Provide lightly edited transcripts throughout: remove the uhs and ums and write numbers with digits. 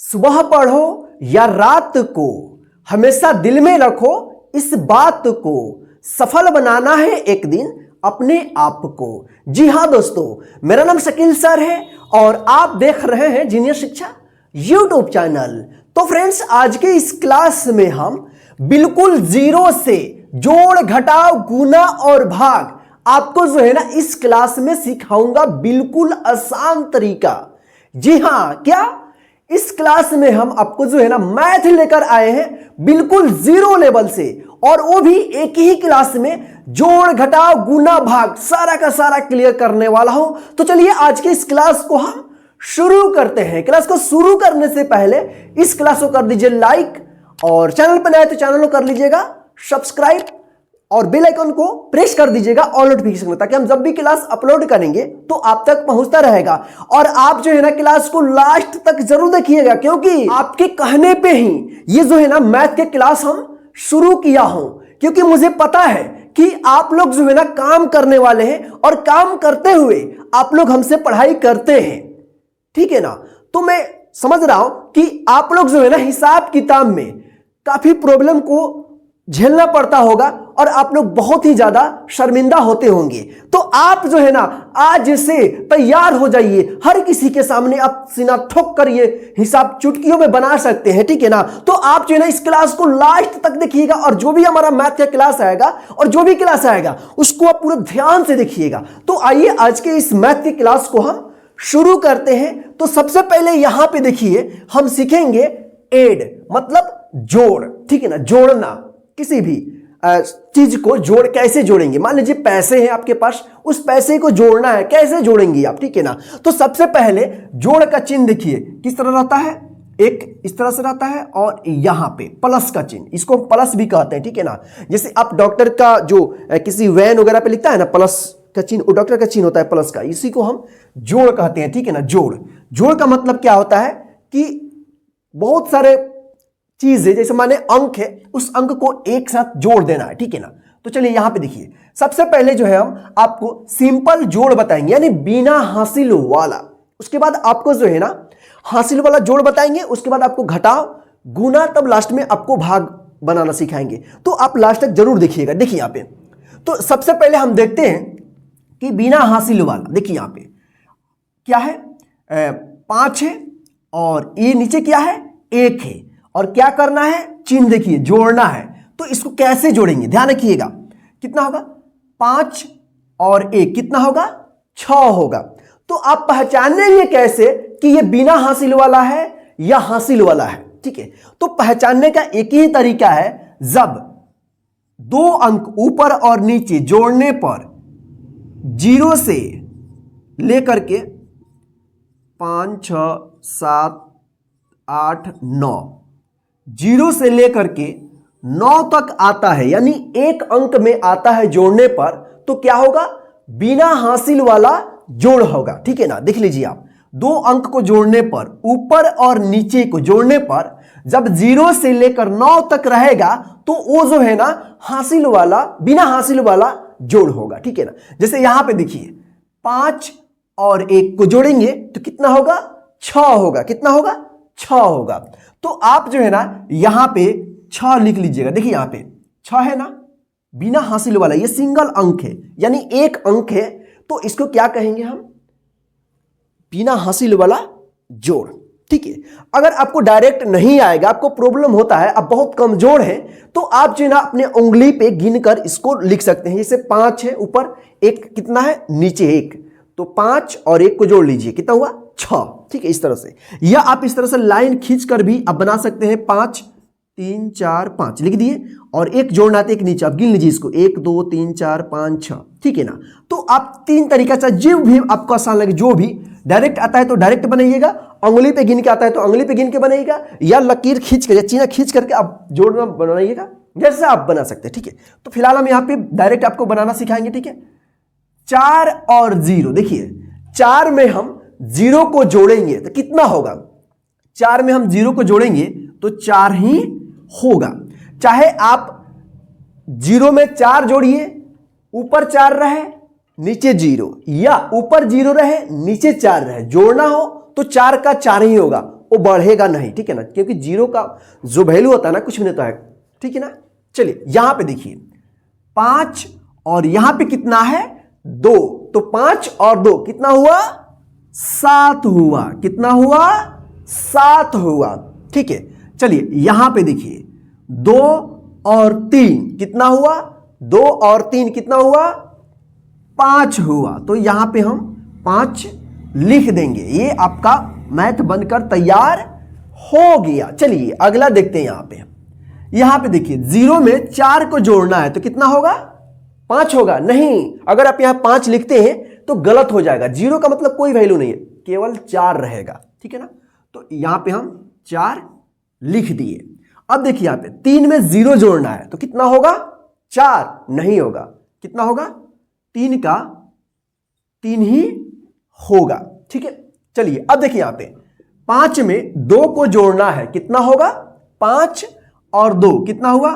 सुबह पढ़ो या रात को, हमेशा दिल में रखो इस बात को, सफल बनाना है एक दिन अपने आप को। जी हाँ दोस्तों, मेरा नाम शकील सर है और आप देख रहे हैं जीनियर शिक्षा यूट्यूब चैनल। तो फ्रेंड्स, आज के इस क्लास में हम बिल्कुल जीरो से जोड़, घटाव, गुना और भाग आपको जो है ना इस क्लास में सिखाऊंगा, बिल्कुल आसान तरीका। जी हाँ, क्या इस क्लास में हम आपको जो है ना मैथ लेकर आए हैं बिल्कुल जीरो लेवल से, और वो भी एक ही क्लास में जोड़, घटाव, गुना, भाग सारा का सारा क्लियर करने वाला हूं। तो चलिए आज के इस क्लास को हम शुरू करते हैं। क्लास को शुरू करने से पहले इस क्लास को कर दीजिए लाइक, और चैनल पर नए तो चैनल को कर लीजिएगा सब्सक्राइब, और बेल आइकन को प्रेस कर दीजिएगा ऑल नोटिफिकेशन में, ताकि हम जब भी क्लास अपलोड करेंगे तो आप तक पहुंचता रहेगा। और आप जो है ना क्लास को लास्ट तक जरूर देखिएगा, क्योंकि आपके कहने पे ही ये जो है ना मैथ के क्लास हम शुरू किया हूं, क्योंकि मुझे पता है कि आप लोग जो है ना काम करने वाले हैं और काम करते हुए आप लोग हमसे पढ़ाई करते हैं, ठीक है ना। तो मैं समझ रहा हूं कि आप लोग जो है ना हिसाब किताब में काफी प्रॉब्लम को झेलना पड़ता होगा और आप लोग बहुत ही ज्यादा शर्मिंदा होते होंगे। तो आप जो है ना आज से तैयार हो जाइए, हर किसी के सामने आप सीना ठोक कर ये हिसाब चुटकियों में बना सकते हैं, ठीक है ना। तो आप जो है ना इस क्लास को लास्ट तक देखिएगा, और जो भी हमारा मैथ का क्लास आएगा और जो भी क्लास आएगा उसको आप पूरा ध्यान से देखिएगा। तो आइए आज के इस मैथ की क्लास को हम शुरू करते हैं। तो सबसे पहले यहां पे देखिए हम सीखेंगे एड, मतलब जोड़, ठीक है ना। जोड़ना, किसी भी चीज को जोड़ कैसे जोड़ेंगे। मान लीजिए पैसे हैं आपके पास, उस पैसे को जोड़ना है, कैसे जोड़ेंगे आप, ठीक है ना। तो सबसे पहले जोड़ का चिन्ह देखिए किस तरह रहता है, एक इस तरह से रहता है और यहां पे प्लस का चिन्ह, इसको प्लस भी कहते हैं, ठीक है ना। जैसे आप डॉक्टर का जो किसी वैन वगैरह पे लिखता है ना प्लस का चिन्ह, वो डॉक्टर का चिन्ह होता है प्लस का, इसी को हम जोड़ कहते हैं, ठीक है ना। जोड़, जोड़ का मतलब क्या होता है कि बहुत सारे चीज है, जैसे माने अंक है, उस अंक को एक साथ जोड़ देना है, ठीक है ना। तो चलिए यहां पे देखिए, सबसे पहले जो है हम आपको सिंपल जोड़ बताएंगे, यानी बिना हासिल वाला। उसके बाद आपको जो है ना हासिल वाला जोड़ बताएंगे, उसके बाद आपको घटाव, गुना, तब लास्ट में आपको भाग बनाना सिखाएंगे। तो आप लास्ट तक जरूर देखिएगा। देखिए यहां पे तो सबसे पहले हम देखते हैं कि बिना हासिल वाला, देखिए यहां पे क्या है, 5 है और ये नीचे क्या है, 1 है, और क्या करना है, चिन्ह देखिए जोड़ना है। तो इसको कैसे जोड़ेंगे ध्यान रखिएगा, कितना होगा 5 और 1 कितना होगा, 6 होगा। तो आप पहचानेंगे कैसे कि ये बिना हासिल वाला है या हासिल वाला है, ठीक है। तो पहचानने का एक ही तरीका है, जब 2 अंक ऊपर और नीचे जोड़ने पर 0 से लेकर के 5, 6, 7, 8, 9, 0 से लेकर के 9 तक आता है, यानी एक अंक में आता है जोड़ने पर, तो क्या होगा, बिना हासिल वाला जोड़ होगा, ठीक है ना। देख लीजिए आप, 2 अंक को जोड़ने पर, ऊपर और नीचे को जोड़ने पर जब 0 से लेकर 9 तक रहेगा तो वो जो है ना हासिल वाला, बिना हासिल वाला जोड़ होगा, ठीक है ना। जैसे यहां पे देखिए 5 और 1 को जोड़ेंगे तो कितना होगा, 6 होगा, कितना होगा, 6 होगा। तो आप जो है ना यहां पे 6 लिख लीजिएगा। देखिए यहां पे 6 है ना, बिना हासिल वाला, ये सिंगल अंक है, यानी एक अंक है, तो इसको क्या कहेंगे हम, बिना हासिल वाला जोड़, ठीक है। अगर आपको डायरेक्ट नहीं आएगा, आपको प्रॉब्लम होता है, आप बहुत कमजोर हैं, तो आप जो है ना अपने उंगली पे गिनकर इसको लिख सकते हैं। जैसे 5 है ऊपर, 1 कितना है नीचे 1, तो 5 और 1 को जोड़ लीजिए, कितना हुआ, 6, ठीक है। इस तरह से, या आप इस तरह से लाइन खींचकर भी आप बना सकते हैं, 5, 3, 4, 5 लिख दिए, और 1 जोड़ना है 1 नीचे, आप गिन लीजिए इसको, 1, 2, 3, 4, 5, 6, ठीक है ना। तो आप 3 तरीका से, जो भी आपको आसान लगे, जो भी डायरेक्ट आता है तो डायरेक्ट बनाइएगा, उंगली पे गिन के आता है तो उंगली पे गिन के बनाइएगा, या लकीर खींच के या चीना खींच करके आप जोड़ना बनाइएगा, जैसे आप बना सकते हैं, ठीक है। तो फिलहाल हम यहाँ पे डायरेक्ट आपको बनाना सिखाएंगे, ठीक है। 4 और 0, देखिए 4 में हम 0 को जोड़ेंगे तो कितना होगा, 4 में हम 0 को जोड़ेंगे तो 4 ही होगा। चाहे आप 0 में 4 जोड़िए, ऊपर 4 रहे नीचे 0, या ऊपर 0 रहे नीचे 4 रहे, जोड़ना हो तो 4 का 4 ही होगा, वो बढ़ेगा नहीं, ठीक है ना, क्योंकि जीरो का जो वैल्यू होता है ना कुछ भी नहीं होता है, ठीक है ना। चलिए यहां पे देखिए 5 और यहां पे कितना है 2, तो 5 और 2 कितना हुआ 7 हुआ, कितना हुआ 7 हुआ, ठीक है। चलिए यहां पे देखिए 2 और 3 कितना हुआ, 2 और 3 कितना हुआ 5 हुआ, तो यहां पे हम 5 लिख देंगे। ये आपका मैथ बनकर तैयार हो गया। चलिए अगला देखते हैं। यहां पे देखिए 0 में 4 को जोड़ना है तो कितना होगा 5 होगा। नहीं, अगर आप यहां 5 लिखते हैं तो गलत हो जाएगा, 0 का मतलब कोई वैल्यू नहीं है, केवल 4 रहेगा, ठीक है ना। तो यहां पे हम 4 लिख दिए। अब देखिए यहां पे 3 में 0 जोड़ना है तो कितना होगा 4, नहीं होगा, कितना होगा 3 का 3 ही होगा, ठीक है। चलिए अब देखिए यहां पे 5 में 2 को जोड़ना है, कितना होगा 5 और 2 कितना हुआ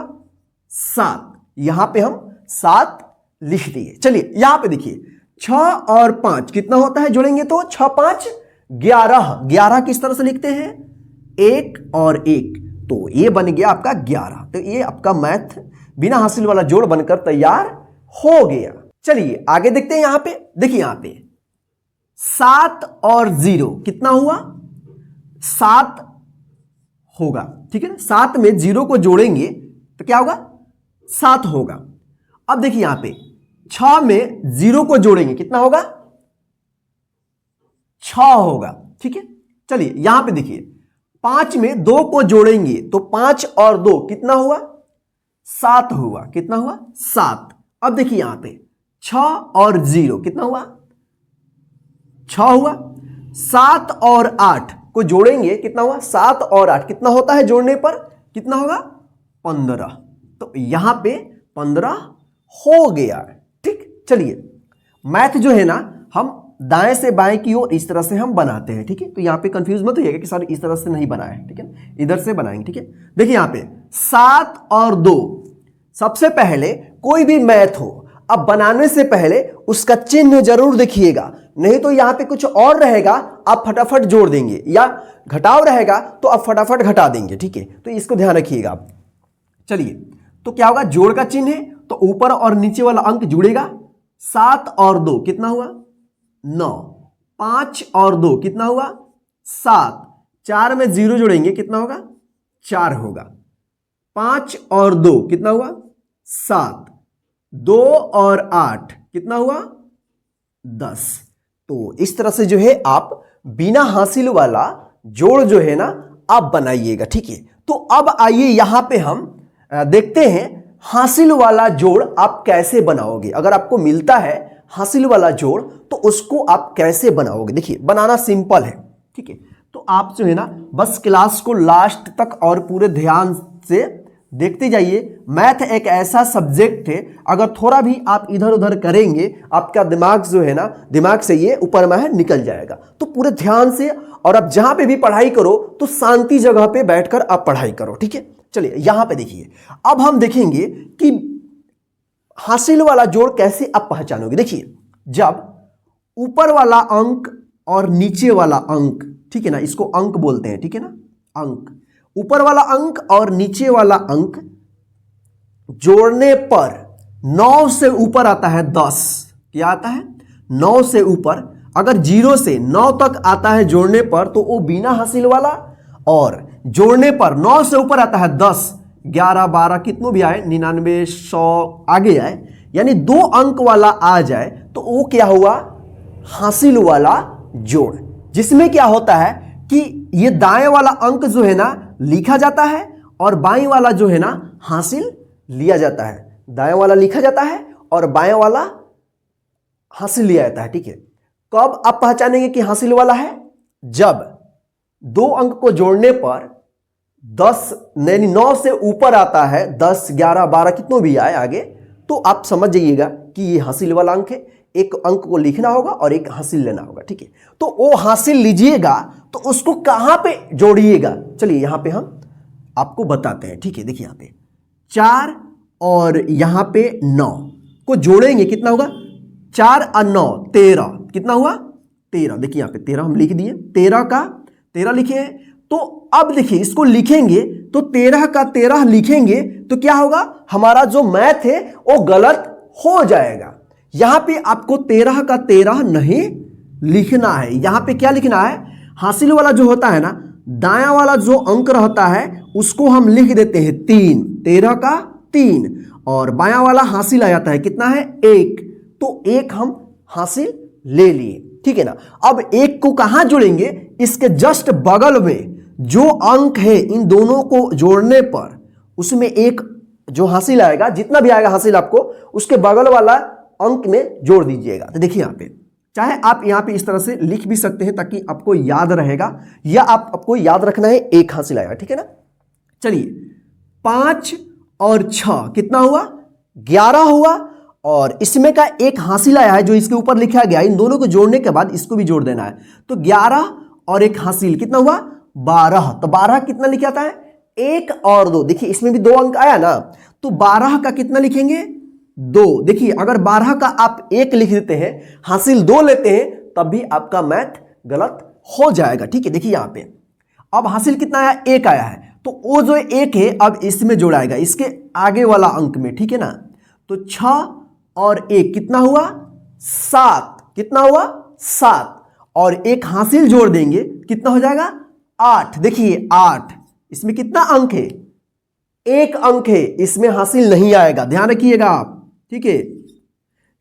7, यहां पे हम 7 लिख दिए। चलिए यहां पे देखिए 6 और 5 कितना होता है, जोड़ेंगे तो 6 5 11, 11 किस तरह से लिखते हैं 1 और 1, तो ये बन गया आपका 11। तो ये आपका मैथ बिना हासिल वाला जोड़ बनकर तैयार हो गया। चलिए आगे देखते हैं। यहां पे देखिए यहां पे 7 और 0 कितना हुआ 7 होगा, ठीक है ना। 7 में 0 को जोड़ेंगे तो क्या होगा 7 होगा। अब देखिए यहां पे 6 में 0 को जोड़ेंगे कितना होगा 6 होगा, ठीक है। चलिए यहां पे देखिए 5 में 2 को जोड़ेंगे तो 5 और 2 कितना हुआ 7 हुआ, कितना हुआ 7। अब देखिए यहां पे 6 और 0 कितना हुआ 6 हुआ। 7 और 8 को जोड़ेंगे कितना हुआ 7 और 8 कितना होता है जोड़ने पर कितना होगा 15, तो यहां पे 15 हो गया, ठीक। चलिए मैथ जो है ना हम दाएं से बाएं की ओर इस तरह से हम बनाते हैं, ठीक है। तो यहां पे कंफ्यूज मत होइएगा कि सर इस तरह से नहीं बनाया है, ठीक है, इधर से बनाएंगे, ठीक है। देखिए यहां पे 7 और 2, सबसे पहले कोई भी मैथ हो अब बनाने से पहले उसका चिन्ह जरूर देखिएगा, नहीं तो यहां पे कुछ और रहेगा आप फटाफट जोड़ देंगे, या घटाव रहेगा तो आप फटाफट घटा देंगे, ठीक है। तो इसको ध्यान रखिएगा आप। चलिए तो क्या होगा जोड़ का चिन्ह है तो ऊपर और नीचे वाला अंक जुड़ेगा। 7 और 2 कितना हुआ 9, 5 और 2 कितना हुआ 7, 4 में 0 जोड़ेंगे कितना होगा 4 होगा। 5 और 2 कितना हुआ 7, 2 और 8 कितना हुआ 10। तो इस तरह से जो है आप बिना हासिल वाला जोड़ जो है ना आप बनाइएगा, ठीक है। तो अब आइए यहां पे हम देखते हैं हासिल वाला जोड़ आप कैसे बनाओगे। अगर आपको मिलता है हासिल वाला जोड़ तो उसको आप कैसे बनाओगे। देखिए बनाना सिंपल है, ठीक है। तो आप जो है ना बस क्लास को लास्ट तक और पूरे ध्यान से देखते जाइए। मैथ एक ऐसा सब्जेक्ट है अगर थोड़ा भी आप इधर उधर करेंगे आपका दिमाग जो है ना दिमाग से ये ऊपर में है निकल जाएगा। तो पूरे ध्यान से और आप जहां पे भी पढ़ाई करो तो शांति जगह पे बैठकर आप पढ़ाई करो, ठीक है। चलिए यहां पे देखिए अब हम देखेंगे कि हासिल वाला जोड़ कैसे आप पहचानोगे। देखिए जब ऊपर वाला अंक और नीचे वाला अंक, ठीक है ना, इसको अंक बोलते हैं, ठीक है ना, अंक, ऊपर वाला अंक और नीचे वाला अंक जोड़ने पर 9 से ऊपर आता है 10, क्या आता है 9 से ऊपर। अगर 0 से 9 तक आता है जोड़ने पर तो वो बिना हासिल वाला, और जोड़ने पर 9 से ऊपर आता है 10, 11, 12 कितनों भी आए 99, 100 आगे आए, यानी 2 अंक वाला आ जाए तो वो क्या हुआ हासिल वाला जोड़, जिसमें क्या होता है कि ये दाएं वाला अंक जो है ना लिखा जाता है और बाएं वाला जो है ना हासिल लिया जाता है। दाएं वाला लिखा जाता है और बाएं वाला हासिल लिया जाता है, ठीक है। कब आप पहचानेंगे कि हासिल वाला है, जब 2 अंक को जोड़ने पर 10 यानी 9 से ऊपर आता है, 10, 11, 12 कितनों भी आए आगे, तो आप समझ जाइएगा कि ये हासिल वाला अंक है। एक अंक को लिखना होगा और एक हासिल लेना होगा, ठीक है। तो वो हासिल लीजिएगा तो उसको कहां पे जोड़िएगा, चलिए यहां पे हम आपको बताते हैं, ठीक है। देखिए यहां पे 4 और यहां पे 9 को जोड़ेंगे कितना होगा 4 और 9 13, कितना हुआ 13। देखिए यहां पे 13 हम लिख दिए, 13 का 13 लिखे हैं तो अब देखिए इसको लिखेंगे तो 13 का 13 लिखेंगे तो क्या होगा, हमारा जो मैथ है वो गलत हो जाएगा। यहां पे आपको 13 का 13 नहीं लिखना है, यहां पे क्या लिखना है, हासिल वाला जो होता है ना, दायां वाला जो अंक रहता है उसको हम लिख देते हैं 3, 13 का 3, और बायां वाला हासिल आ जाता है कितना है 1, तो 1 हम हासिल ले लिए, ठीक है ना। अब 1 को कहां जोड़ेंगे, इसके जस्ट बगल में जो अंक है इन दोनों को जोड़ने पर उसमें एक जो हासिल आएगा, जितना भी आएगा हासिल आपको उसके बगल वाला अंक में जोड़ दीजिएगा। तो देखिए यहां पे, चाहे आप यहां पे इस तरह से लिख भी सकते हैं ताकि आपको याद रहेगा, या आपको याद रखना है 1 हासिल आएगा, ठीक है ना। चलिए 5 और 6 कितना हुआ, 11 हुआ, और इसमें का एक हासिल आया है जो इसके ऊपर लिखा गया, इन दोनों को जोड़ने के बाद इसको भी जोड़ देना है, तो 11 और एक हासिल कितना हुआ 12। तो 12 कितना लिखा आता है 1 और 2, देखिए इसमें भी 2 अंक आया ना, तो 12 का कितना लिखेंगे 2। देखिए अगर 12 का आप 1 लिख देते हैं, हासिल 2 लेते हैं, तब भी आपका मैथ गलत हो जाएगा, ठीक है। देखिए यहां पे अब हासिल कितना आया 1 आया है, तो वो जो 1 है अब इसमें जोड़ाएगा इसके आगे वाला अंक में, ठीक है ना। तो 6 और 1 कितना हुआ 7, कितना हुआ 7, और एक हासिल जोड़ देंगे कितना हो जाएगा 8। देखिए 8, इसमें कितना अंक है 1 अंक है, इसमें हासिल नहीं आएगा, ध्यान रखिएगा आप, ठीक है।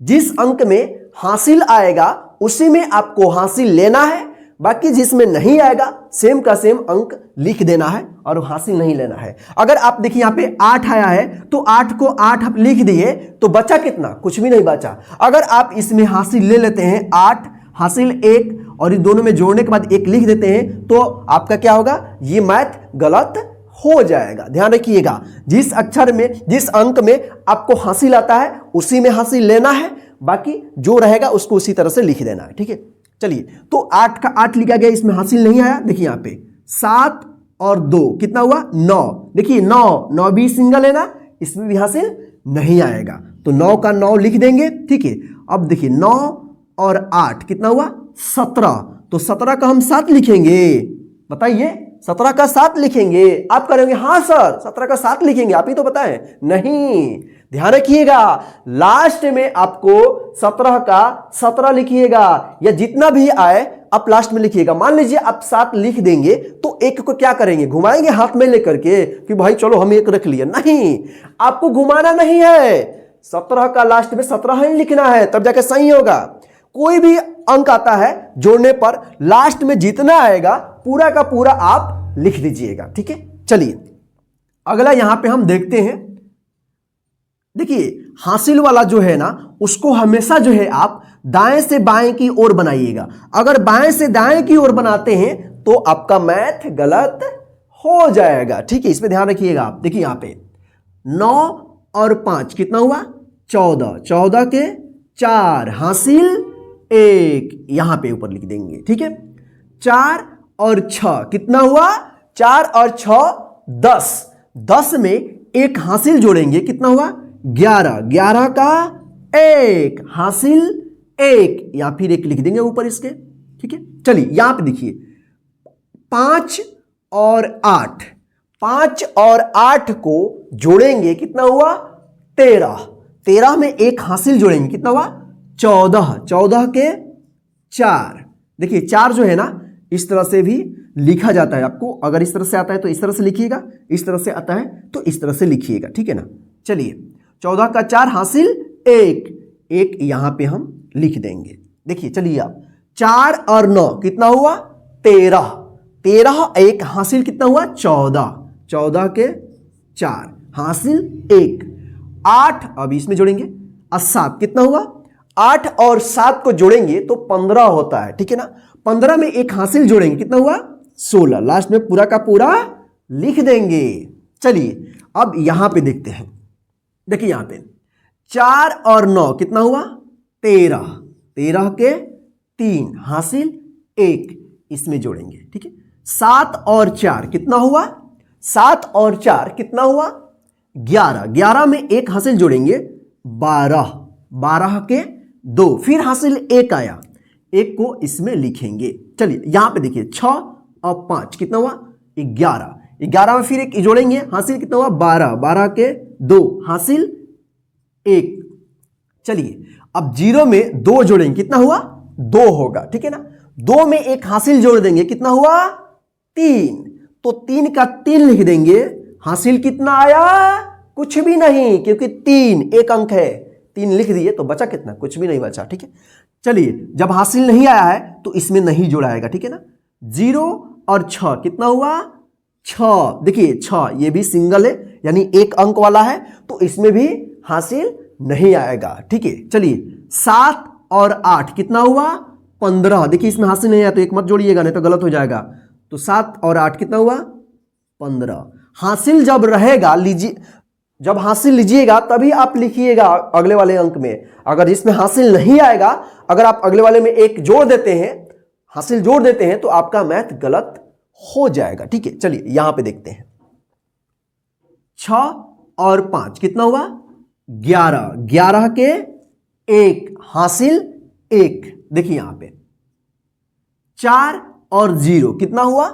जिस अंक में हासिल आएगा उसी में आपको हासिल लेना है, बाकी जिसमें नहीं आएगा सेम का सेम अंक लिख देना है और हासिल नहीं लेना है। अगर आप देखिए यहां पे 8 आया है तो 8 को 8 आप लिख दिए तो बचा कितना, कुछ भी नहीं बचा। अगर आप इसमें हासिल ले लेते हैं 8 हासिल 1 और इन दोनों में जोड़ने के बाद 1 लिख देते हैं, तो आपका क्या होगा, ये मैथ गलत हो जाएगा। ध्यान रखिएगा, जिस अक्षर में जिस अंक में आपको हासिल आता है उसी में हासिल लेना है, बाकी जो रहेगा उसको उसी तरह से लिख देना है, ठीक है। चलिए तो 8 का 8 लिखा गया, इसमें हासिल नहीं आया। देखिए यहां पे 7 और 2 कितना हुआ 9। देखिए 9 भी सिंगल है ना, इसमें भी हासिल नहीं आएगा, तो 9 का 9 लिख देंगे, ठीक है। अब देखिए 9 और 8 कितना हुआ 17, तो 17 का हम 7 लिखेंगे, बताइए 17 का 7 लिखेंगे। आप करेंगे हाँ सर 17 का 7 लिखेंगे, आप ही तो बताएं, नहीं। ध्यान रखिएगा लास्ट में आपको 17 का 17 लिखिएगा, या जितना भी आए आप लास्ट में लिखिएगा। मान लीजिए आप 7 लिख देंगे तो 1 को क्या करेंगे, घुमाएंगे हाथ में लेकर के कि भाई चलो हम 1 रख लिया, नहीं, आपको घुमाना नहीं है, 17 का लास्ट में 17 ही लिखना है, तब जाकर सही होगा। कोई भी अंक आता है जोड़ने पर लास्ट में जितना आएगा पूरा का पूरा आप लिख दीजिएगा, ठीक है। चलिए अगला यहां पे हम देखते हैं, देखिए हासिल वाला जो है ना उसको हमेशा जो है आप दाएं से बाएं की ओर बनाइएगा। अगर बाएं से दाएं की ओर बनाते हैं तो आपका मैथ गलत हो जाएगा, ठीक है, इस पे ध्यान रखिएगा आप। देखिए यहां पे 9 और 5 कितना हुआ 14, 14 के 4 हासिल 1, यहां पे ऊपर लिख देंगे, ठीक है। 4 और 6 कितना हुआ 4 और 6 10, 10 में एक हासिल जोड़ेंगे कितना हुआ 11, 11 का 1 हासिल 1, या फिर 1 लिख देंगे ऊपर इसके, ठीक है। चलिए यहां पे देखिए 5 और 8, 5 और 8 को जोड़ेंगे कितना हुआ 13, 13 में एक हासिल जोड़ेंगे कितना हुआ 14, 14 के 4। देखिए 4 जो है ना इस तरह से भी लिखा जाता है, आपको अगर इस तरह से आता है तो इस तरह से लिखिएगा, इस तरह से आता है तो इस तरह से लिखिएगा, ठीक है ना। चलिए 14 का 4 हासिल 1, 1 यहां पे हम लिख देंगे। देखिए चलिए आप 4 और 9 कितना हुआ 13, 13 एक हासिल कितना हुआ 14, 14 के 4 हासिल 1, 8 अब इसमें जोड़ेंगे और 7 कितना हुआ 8 और 7 को जोड़ेंगे तो 15 होता है, ठीक है ना। 15 में एक हासिल जोड़ेंगे कितना हुआ 16, लास्ट में पूरा का पूरा लिख देंगे। चलिए अब यहां पे देखते हैं, देखिए यहां पे 4 और 9 कितना हुआ 13, 13 के 3 हासिल 1, इसमें जोड़ेंगे, ठीक है। 7 और 4 कितना हुआ 7 और 4 कितना हुआ 11, 11 में एक हासिल जोड़ेंगे 12, 12 के 2 फिर हासिल 1 आया, 1 को इसमें लिखेंगे। चलिए यहां पे देखिए 6 और 5 कितना हुआ 11, 11 में फिर एक जोड़ेंगे, हासिल कितना हुआ 12, 12 के 2, हासिल 1। चलिए अब 0 में 2 जोड़ेंगे, कितना हुआ 2 होगा, ठीक है ना। 2 में एक हासिल जोड़ देंगे, कितना हुआ 3, तो 3 का 3 लिख देंगे, हासिल कितना आया कुछ भी नहीं, क्योंकि 3 एक अंक है, 3 लिख दिए तो बचा कितना, कुछ भी नहीं बचा, ठीक है। चलिए जब हासिल नहीं आया है तो इसमें नहीं जोड़ाएगा, ठीक है ना। 0 और 6 कितना हुआ 6, देखिए 6 ये भी सिंगल है यानी एक अंक वाला है, तो इसमें भी हासिल नहीं आएगा, ठीक है। चलिए 7 और 8 कितना हुआ 15, देखिए इसमें हासिल नहीं आया तो एक मत जोड़िएगा नहीं तो गलत हो जाएगा। तो 7 और 8 कितना हुआ 15। हासिल जब रहेगा लीजिए, जब हासिल लीजिएगा तभी आप लिखिएगा अगले वाले अंक में, अगर इसमें हासिल नहीं आएगा, अगर आप अगले वाले में एक जोड़ देते हैं, हासिल जोड़ देते हैं तो आपका मैथ गलत हो जाएगा, ठीक है। चलिए यहां पे देखते हैं 6 और 5 कितना हुआ 11, 11 के 1, हासिल 1, देखिए यहां पे 4 और 0 कितना हुआ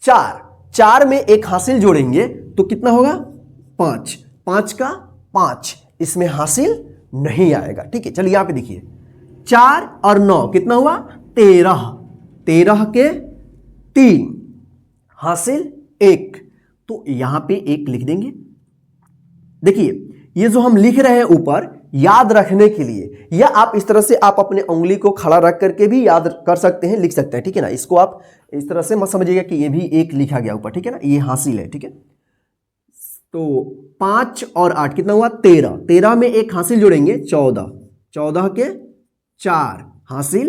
4, 4 में एक हासिल जोड़ेंगे तो कितना होगा 5, 5 का 5, इसमें हासिल नहीं आएगा, ठीक है। चलिए यहां पे देखिए 4 और 9 कितना हुआ 13, 13 के 3, हासिल 1, तो यहां पे 1 लिख देंगे। देखिए ये जो हम लिख रहे हैं ऊपर याद रखने के लिए, या आप इस तरह से आप अपने उंगली को खड़ा रख करके भी याद कर सकते हैं, लिख सकते हैं, ठीक है ना। इसको आप इस तरह से मत समझिएगा कि ये भी 1 लिखा गया ऊपर, ठीक है ना, ये हासिल है, ठीक है। तो 5 और 8 कितना हुआ 13, 13 में एक हासिल जोड़ेंगे 14, 14 के 4, हासिल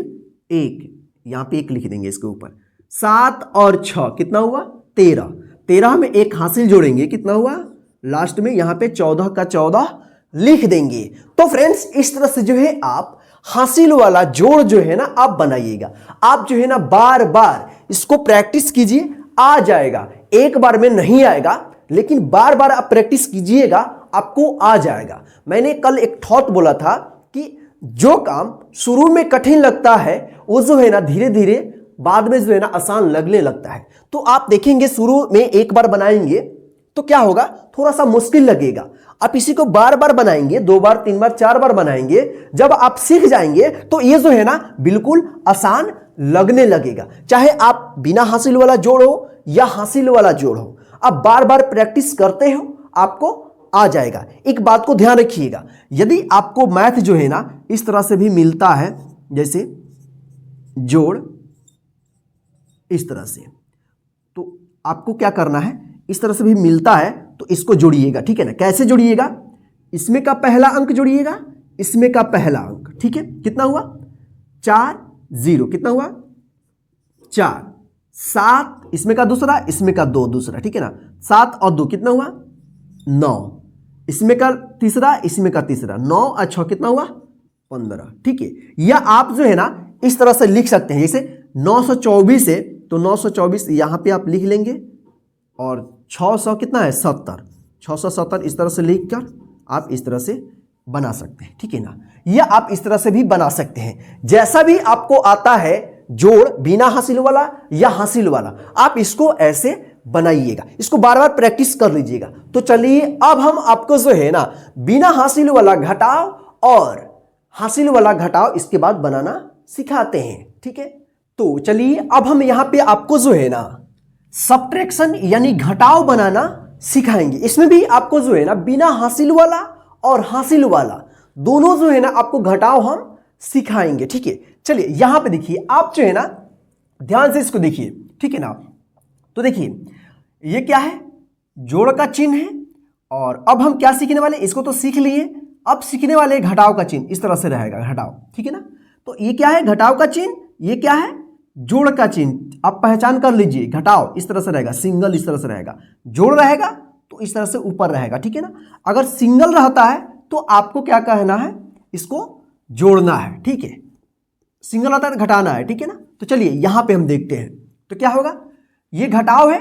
1, यहां पे 1 लिख देंगे इसके ऊपर। 7 और 6 कितना हुआ 13, 13 में एक हासिल जोड़ेंगे, कितना हुआ लास्ट में यहां पे 14 का 14 लिख देंगे। तो फ्रेंड्स इस तरह से जो है आप हासिल वाला जोड़ जो है ना आप बनाइएगा, आप जो है ना बार बार इसको प्रैक्टिस कीजिए, आ जाएगा, एक बार में नहीं आएगा, लेकिन बार बार आप प्रैक्टिस कीजिएगा आपको आ जाएगा। मैंने कल एक थॉट बोला था कि जो काम शुरू में कठिन लगता है वो जो है ना धीरे धीरे बाद में जो है ना आसान लगने लगता है। तो आप देखेंगे शुरू में एक बार बनाएंगे तो क्या होगा, थोड़ा सा मुश्किल लगेगा, आप इसी को बार बार बनाएंगे, 2 बार 3 बार 4 बार बनाएंगे, जब आप सीख जाएंगे तो ये जो है ना बिल्कुल आसान लगने लगेगा। चाहे आप बिना हासिल वाला जोड़ हो या हासिल वाला जोड़ हो, आप बार बार प्रैक्टिस करते हो आपको आ जाएगा। एक बात को ध्यान रखिएगा, यदि आपको मैथ जो है ना इस तरह से भी मिलता है, जैसे जोड़ इस तरह से, तो आपको क्या करना है, इस तरह से भी मिलता है तो इसको जोड़िएगा, ठीक है ना। कैसे जोड़िएगा, इसमें का पहला अंक जोड़िएगा, इसमें का पहला अंक, ठीक है। कितना हुआ 4, 0 कितना हुआ 4, 7 इसमें का दूसरा, इसमें का 2 दूसरा, ठीक है ना। 7 और 2 कितना हुआ 9, इसमें का तीसरा, इसमें का तीसरा, 9 और 6 कितना हुआ 15, ठीक है। या आप जो है ना इस तरह से लिख सकते हैं, जैसे 924 है तो 924 यहां पे आप लिख लेंगे, और 600 कितना है 70, 670 इस तरह से लिखकर आप इस तरह से बना सकते हैं, ठीक है ना। या आप इस तरह से भी बना सकते हैं, जैसा भी आपको आता है जोड़, बिना हासिल वाला या हासिल वाला, आप इसको ऐसे बनाइएगा, इसको बार बार प्रैक्टिस कर लीजिएगा। तो चलिए अब हम आपको जो है ना बिना हासिल वाला घटाओ और हासिल वाला घटाओ इसके बाद बनाना सिखाते हैं, ठीक है। तो चलिए अब हम यहां पे आपको जो है ना सब्ट्रैक्शन यानी घटाव बनाना सिखाएंगे। इसमें भी आपको जो है ना बिना हासिल वाला और हासिल वाला दोनों जो है ना आपको घटाव हम सिखाएंगे, ठीक है। चलिए यहां पे देखिए, आप जो है ना ध्यान से इसको देखिए, ठीक है ना। तो देखिए ये क्या है, जोड़ का चिन्ह है, और अब हम क्या सीखने वाले, इसको तो सीख लिए, अब सीखने वाले घटाव का चिन्ह इस तरह से रहेगा, घटाव, ठीक है ना। तो ये क्या है घटाव का चिन्ह, ये क्या है जोड़ का चिन्ह, आप पहचान कर लीजिए। घटाव इस तरह से रहेगा, सिंगल इस तरह से रहेगा, जोड़ रहेगा तो इस तरह से ऊपर रहेगा, ठीक है ना। अगर सिंगल रहता है तो आपको क्या कहना है, इसको जोड़ना है, ठीक है। सिंगल आता है तो घटाना है, ठीक है ना। तो चलिए यहां पे हम देखते हैं, तो क्या होगा, ये घटाव है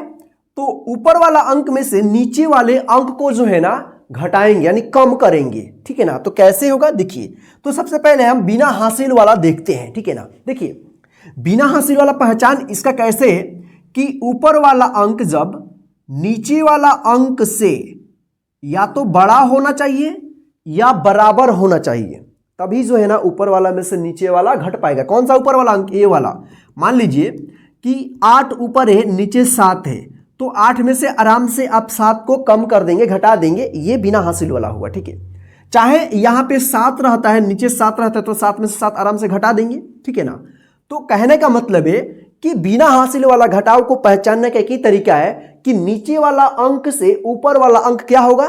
तो ऊपर वाला अंक में से नीचे वाले अंक को जो है ना घटाएंगे यानी कम करेंगे, ठीक है ना। तो कैसे होगा देखिए, तो सबसे पहले हम बिना हासिल वाला देखते हैं, ठीक है ना। देखिए बिना हासिल वाला पहचान इसका कैसे है कि ऊपर वाला अंक जब नीचे वाला अंक से या तो बड़ा होना चाहिए या बराबर होना चाहिए, तभी जो है ना ऊपर वाला में से नीचे वाला घट पाएगा। कौन सा ऊपर वाला अंक? ये वाला। मान लीजिए कि 8 ऊपर है, नीचे 7 है, तो 8 में से आराम से आप 7 को कम कर देंगे, घटा देंगे, ये बिना हासिल वाला हुआ। ठीक है, चाहे यहां पे 7 रहता है, नीचे 7 रहता है, तो 7 में से 7 आराम से घटा देंगे। ठीक है ना। तो कहने का मतलब है कि बिना हासिल वाला घटाव को पहचानने का एक ही तरीका है कि नीचे वाला अंक से ऊपर वाला अंक क्या होगा,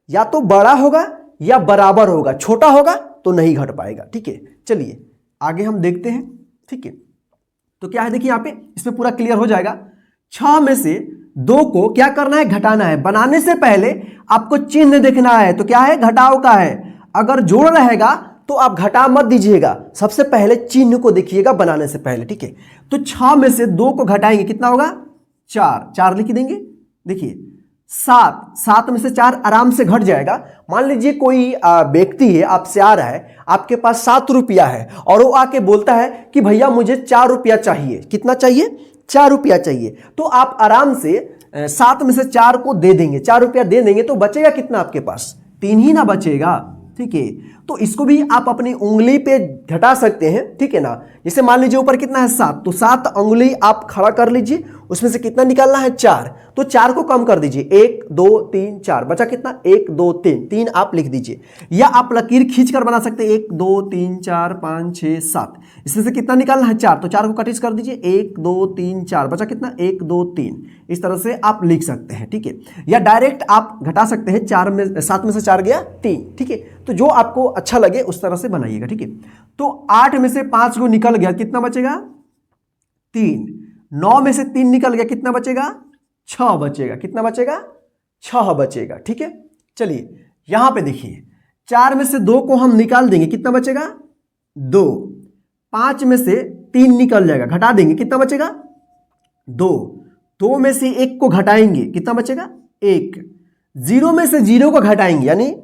या तो बड़ा होगा या बराबर होगा। छोटा होगा तो नहीं घट पाएगा। ठीक है, चलिए आगे हम देखते हैं। ठीक है, तो क्या है देखिए यहां पे, इसमें पूरा क्लियर हो जाएगा। 6 में से 2 को क्या करना है? घटाना है। बनाने से पहले आपको चिन्ह देखना है, तो क्या है? घटाव का है। अगर जोड़ रहेगा तो आप घटा मत दीजिएगा, सबसे पहले चिन्ह को देखिएगा बनाने से पहले। ठीक है, तो 6 में से 2 को घटाएंगे, कितना होगा? 4। 4 लिख देंगे। देखिए 7 में से 4 आराम से घट जाएगा। मान लीजिए कोई व्यक्ति है, आपसे आ रहा है, आपके पास 7 रुपया है और वो आके बोलता है कि भैया मुझे 4 रुपया चाहिए। कितना चाहिए? 4 रुपया चाहिए। तो आप आराम से 7 में से 4 को दे देंगे, 4 रुपया दे देंगे, तो बचेगा कितना आपके पास? 3 ही ना बचेगा। ठीक है, तो इसको भी आप अपनी उंगली पे घटा सकते हैं। ठीक है ना। जैसे मान लीजिए ऊपर कितना है? 7, तो 7 उंगली आप खड़ा कर लीजिए, उसमें से कितना निकालना है? 4। तो 4 को कम कर दीजिए, 1 2 3 4, बचा कितना? 1 2 3, 3 आप लिख दीजिए, या आप लकीर खींच कर बना सकते हैं, 1 2 3 4 5 6 7, इसमें से कितना निकालना है? 4। तो 4 को कटिस कर दीजिए, 1 2 3 4, बचा कितना? 1 2 3। इस तरह से आप लिख सकते हैं। ठीक है, या डायरेक्ट आप घटा सकते हैं, 7 में से 4 गया 3। ठीक है, तो जो आपको अच्छा लगे उस तरह से बनाइएगा। ठीक है, तो 8 में से 5 को निकल गया, कितना बचेगा? 3। 9 में से 3 निकल गया, कितना बचेगा? 6 बचेगा। कितना बचेगा? 6 बचेगा। ठीक है, चलिए यहां पे देखिए, 4 में से 2 को हम निकाल देंगे, कितना बचेगा? 2। 5 में से 3 निकल जाएगा, घटा देंगे, कितना बचेगा? 2। 2 में से 1 को घटाएंगे, कितना बचेगा? 1। 0 में से 0 को घटाएंगे, यानी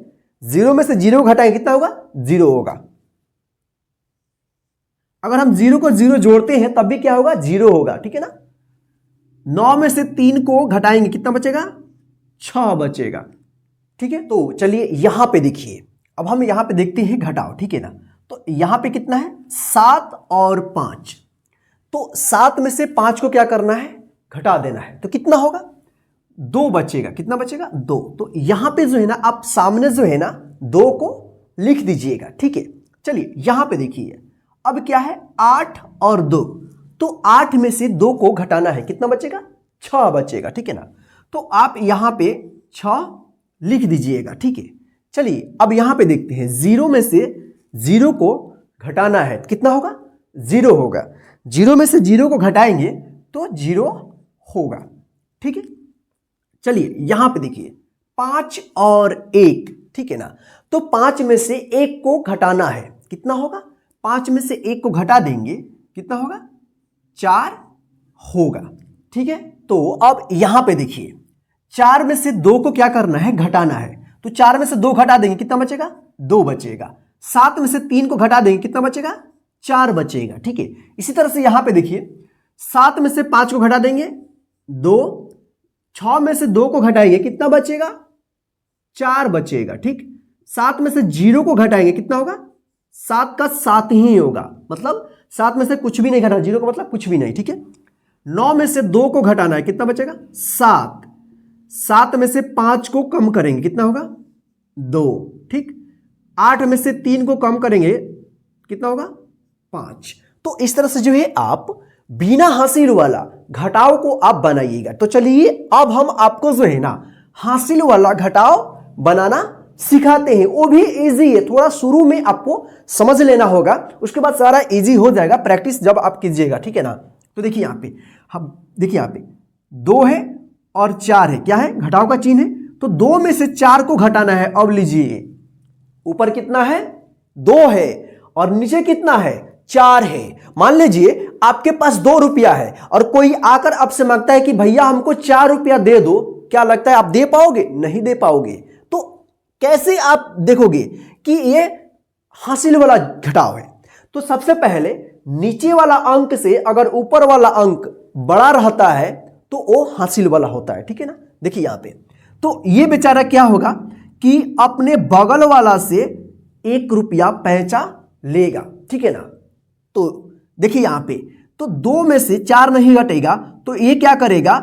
0 में से 0 को घटाएंगे, कितना होगा? 0 होगा। अगर हम 0 को 0 जोड़ते हैं तब भी क्या होगा? 0 होगा। ठीक है ना। 9 में से 3 को घटाएंगे, कितना बचेगा? 6 बचेगा। ठीक है, तो चलिए यहां पे देखिए, अब हम यहां पे देखते हैं घटाव। ठीक है ना। तो यहां पे कितना है? 7 और 5। तो 7 में से 5 को क्या करना है? घटा देना है। तो कितना होगा? 2 बचेगा। कितना बचेगा? 2। तो यहां पे जो है ना, आप सामने जो है ना 2 को लिख दीजिएगा। ठीक है, चलिए यहां पे देखिए, अब क्या है? 8 और 2। तो 8 में से 2 को घटाना है, कितना बचेगा? 6 बचेगा। ठीक है ना। तो आप यहां पे 6 लिख दीजिएगा। ठीक है, चलिए अब यहां पे देखते हैं, 0 में से 0 को घटाना है, कितना होगा? 0 होगा। 0 में से 0 को घटाएंगे तो 0 होगा। ठीक है, चलिए यहां पे देखिए, 5 और 1। ठीक है ना। तो 5 में से 1 को घटाना है, कितना होगा? 5 में से 1 को घटा देंगे, कितना होगा? 4 होगा। ठीक है, तो अब यहां पे देखिए, 4 में से 2 को क्या करना है? घटाना है। तो 4 में से 2 घटा देंगे, कितना बचेगा? 2 बचेगा। 7 में से 3 को घटा देंगे, कितना बचेगा? 4 बचेगा। ठीक है, इसी तरह से यहां पे देखिए, 7 में से 5 को घटा देंगे, 2। 6 में से 2 को घटाएंगे, कितना बचेगा? 4 बचेगा। ठीक, 7 में से 0 को घटाएंगे, कितना होगा? 7 का 7 ही होगा, मतलब 7 में से कुछ भी नहीं घटा, 0 का मतलब कुछ भी नहीं। ठीक है, 9 में से 2 को घटाना है, कितना बचेगा? 7। 7 में से 5 को कम करेंगे, कितना होगा? 2। ठीक, 8 में से 3 को कम करेंगे, कितना होगा? 5। तो इस तरह से जो है आप बिना हासिल वाला घटाव को आप बनाइएगा। तो चलिए अब हम आपको जो है ना हासिल वाला घटाव बनाना सिखाते हैं। वो भी इजी है, थोड़ा शुरू में आपको समझ लेना होगा, उसके बाद सारा इजी हो जाएगा प्रैक्टिस जब आप कीजिएगा। ठीक है ना। तो देखिए यहां पे, हम देखिए यहां पे 2 है और 4 है, क्या है? घटाव का चिन्ह है। तो 2 में से 4 को घटाना है। अब लीजिए, ऊपर कितना है? 2 है और नीचे कितना है? 4 है। मान लीजिए आपके पास 2 रुपया है और कोई आकर आपसे मांगता है कि भैया हमको 4 रुपया दे दो, क्या लगता है आप दे पाओगे? नहीं दे पाओगे। तो कैसे आप देखोगे कि ये हासिल वाला घटाव है? तो सबसे पहले नीचे वाला अंक से अगर ऊपर वाला अंक बड़ा रहता है तो वो हासिल वाला होता है, ठीक है ना। देखिए यहाँ पे तो ये बेचारा क्या होगा कि अपने बगल वाला से 1 रुपया पैंचा लेगा, ठीक है ना। तो देखिए यहाँ पे तो 2 में से 4 नहीं घटेगा, तो ये क्या करेगा,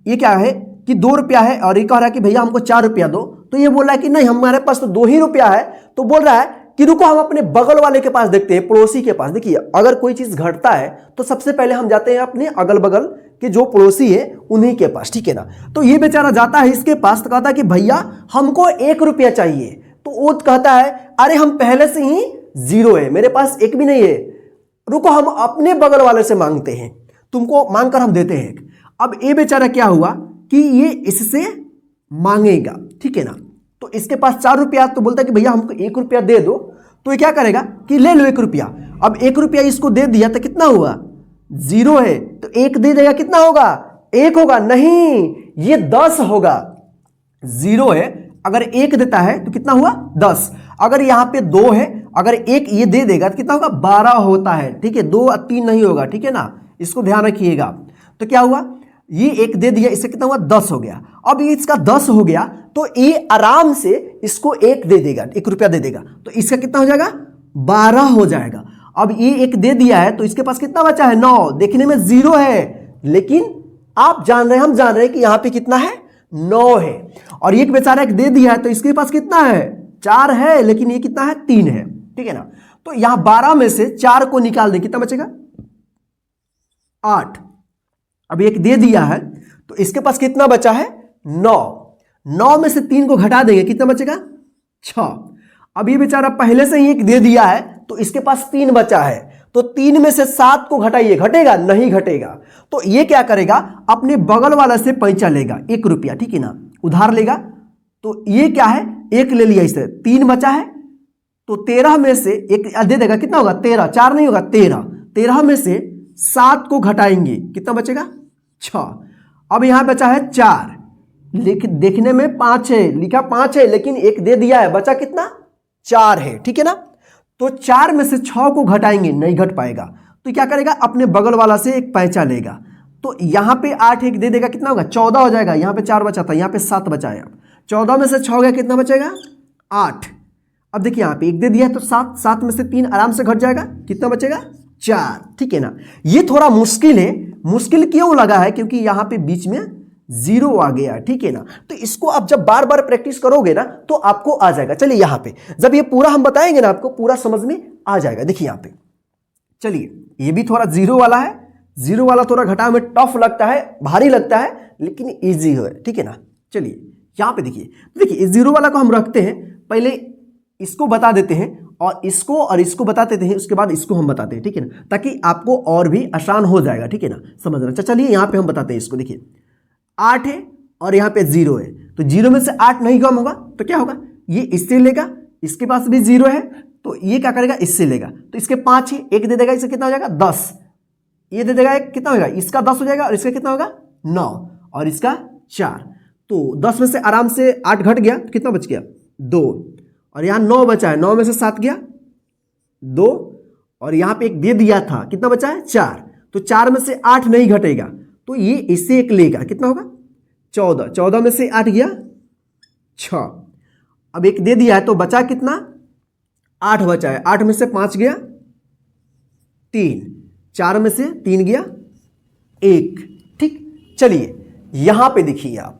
ये क्या है कि 2 रुपया है और ये कह रहा है कि भैया हमको 4 रुपया दो, तो ये बोल रहा है कि नहीं हमारे पास तो 2 ही रुपया है, तो बोल रहा है कि रुको हम अपने बगल वाले के पास देखते हैं, पड़ोसी के पास। देखिए अगर कोई चीज घटता है तो सबसे पहले हम जाते हैं अपने अगल बगल के जो पड़ोसी है उन्हीं के पास, ठीक है ना। तो ये बेचारा जाता है इसके पास, तो कहता है कि भैया हमको 1 रुपया चाहिए, तो वो कहता है अरे हम पहले से ही 0 है, मेरे पास 1 भी नहीं है, रुको हम अपने बगल वाले से मांगते हैं, तुमको मांग कर हम देते हैं। अब ये बेचारा क्या हुआ कि ये इससे मांगेगा, ठीक है ना। तो इसके पास 4 रुपया, तो बोलता है कि भैया हमको 1 रुपया दे दो, तो ये क्या करेगा कि ले लो 1 रुपया। अब 1 रुपया इसको दे दिया तो कितना हुआ, 0 है, तो 1 दे देगा कितना होगा, 1 होगा, नहीं ये 10 होगा। 0 है, अगर 1 देता है तो कितना हुआ 10, अगर यहाँ पे 2 है, अगर 1 ये दे देगा तो कितना होगा 12 होता है, ठीक है। 2 और 3 नहीं होगा, ठीक है ना, इसको ध्यान रखिएगा। तो क्या हुआ, ये 1 दे दिया, इससे कितना हुआ 10 हो गया। अब ये इसका 10 हो गया तो ये आराम से इसको 1 दे देगा, 1 रुपया दे देगा, तो इसका कितना हो जाएगा 12 हो जाएगा। अब ये 1 दे दिया है तो इसके पास कितना बचा है 9, देखने में 0 है, लेकिन आप जान रहे हैं, हम जान रहे हैं कि यहां पे कितना है 9 है। और एक बेचारा 1 दे दिया है तो इसके पास कितना है 4 है, लेकिन ये कितना है 3 है, ठीक है ना। तो यहां 12 में से 4 को निकाल दें, कितना बचेगा 8। अब 1 दे दिया है तो इसके पास कितना बचा है 9 में से 3 को घटा देंगे, कितना बचेगा 6। अब ये बेचारा पहले से ही 1 दे दिया है तो इसके पास 3 बचा है, तो 3 में से 7 को घटाइए, घटेगा नहीं घटेगा। तो ये क्या करेगा अपने बगल वाला से पैंचा लेगा 1 रुपया, ठीक है ना, उधार लेगा। तो ये क्या है 1 ले लिया, इससे 3 बचा है, तो 13 में से 1 दे देगा, कितना होगा 13, 4 नहीं होगा 13, 13 में से 7 को घटाएंगे, कितना बचेगा 6। अब यहां बचा है 4, लेकिन देखने में 5 है, लिखा 5 है, लेकिन 1 दे दिया है, बचा कितना 4 है, ठीक है ना। तो 4 में से 6 को घटाएंगे, नहीं घट पाएगा, तो क्या करेगा अपने बगल वाला से 1 पैंचा लेगा। तो यहां पे 8 1 दे देगा, कितना होगा 14 हो जाएगा, यहां पे 4 बचा था, यहां पे 7 बचा है। अब 14 में से 6 गया, कितना बचेगा 8। अब देखिए यहां पे 1 दे दिया है तो 7, 7 में से 3 आराम से घट जाएगा, कितना बचेगा 4, ठीक है ना। ये थोड़ा मुश्किल है, मुश्किल क्यों लगा है क्योंकि यहां पे बीच में 0 आ गया, ठीक है ना। तो इसको आप जब बार बार प्रैक्टिस करोगे ना तो आपको आ जाएगा। चलिए यहां पे जब ये पूरा हम बताएंगे ना आपको पूरा समझ में आ जाएगा। देखिए यहां पे, चलिए ये भी थोड़ा 0 वाला है, 0 वाला थोड़ा घटाने में टफ लगता है, भारी लगता है, लेकिन इजी है, ठीक है ना। चलिए यहां पे देखिए 0 वाला को हम रखते हैं, पहले इसको बता देते हैं और इसको बता देते हैं, उसके बाद इसको हम बताते हैं, ठीक है ना, ताकि आपको और भी आसान हो जाएगा, ठीक है ना, समझना। चलिए यहां पे हम बताते हैं इसको। देखिए 8 है और यहां पे 0 है, तो 0 में से 8 नहीं कम होगा तो क्या होगा, ये इससे लेगा, इसके पास भी 0 है तो ये क्या करेगा इससे लेगा, तो इसके 5 है, 1 दे देगा, इससे कितना हो जाएगा 10, ये दे देगा 1, कितना होगा इसका 10 हो जाएगा, और इसका कितना होगा 9 और इसका 4। तो 10 में से आराम से 8 घट गया, तो कितना बच गया 2, और यहां 9 बचा है, 9 में से 7 गया 2, और यहां पे 1 दे दिया था, कितना बचा है 4, तो 4 में से 8 नहीं घटेगा, तो ये इससे 1 लेगा, कितना होगा 14, 14 में से 8 गया 6। अब 1 दे दिया है तो बचा कितना 8 बचा है, 8 में से 5 गया 3, 4 में से 3 गया 1, ठीक। चलिए यहां पे देखिए आप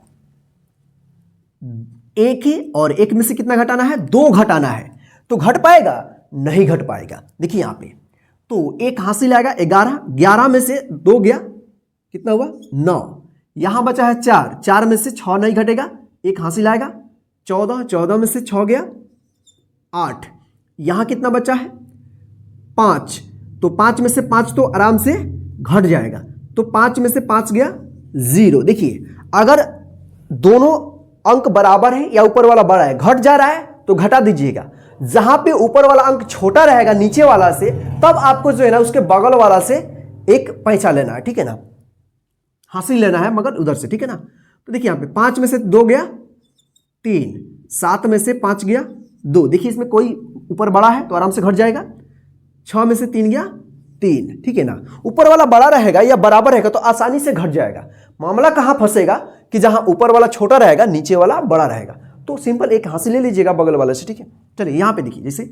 1 है और 1 में से कितना घटाना है 2 घटाना है, तो घट पाएगा नहीं घट पाएगा। देखिए यहां पे तो 1 हासिल आएगा 11, 11 में से 2 गया, कितना हुआ 9, यहां बचा है 4, 4 में से 6 नहीं घटेगा, 1 हासिल आएगा 14, 14 में से 6 गया 8, यहां कितना बचा है 5, तो 5 में से 5 तो आराम से घट जाएगा, तो 5 में से 5 गया 0। देखिए अगर दोनों अंक बराबर है या ऊपर वाला बड़ा है, घट जा रहा है तो घटा दीजिएगा, जहां पे ऊपर वाला अंक छोटा रहेगा नीचे वाला से, तब आपको जो है ना उसके बगल वाला से 1 पैंचा लेना है, ठीक है ना, हासिल लेना है मगर उधर से, ठीक है ना। तो देखिए यहां पे 5 में से 2 गया 3, 7 में से 5 गया 2, देखिए इसमें कोई ऊपर बड़ा है तो आराम से घट जाएगा, 6 में से 3 गया 3, ठीक है ना। ऊपर वाला बड़ा रहेगा या बराबर रहेगा तो आसानी से घट जाएगा, मामला कहां फंसेगा कि जहां ऊपर वाला छोटा रहेगा नीचे वाला बड़ा रहेगा। तो सिंपल एक हासिल ले लीजिएगा बगल वाले से, ठीक है। चलिए यहां पे देखिए, जैसे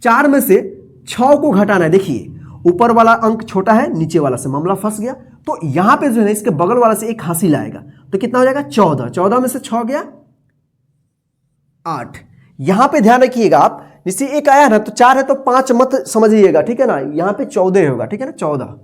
4 में से 6 को घटाना है, देखिए ऊपर वाला अंक छोटा है नीचे वाला से, मामला फंस गया। तो यहां पे जो है इसके बगल वाला से एक हासिल आएगा, तो कितना हो जाएगा 14। 14 में से 6 गया 8। यहां पे ध्यान रखिएगा आप, जैसे एक आया ना तो 4 है तो 5 मत समझिएगा, ठीक है ना। यहां पे 14 होगा, ठीक है ना। 14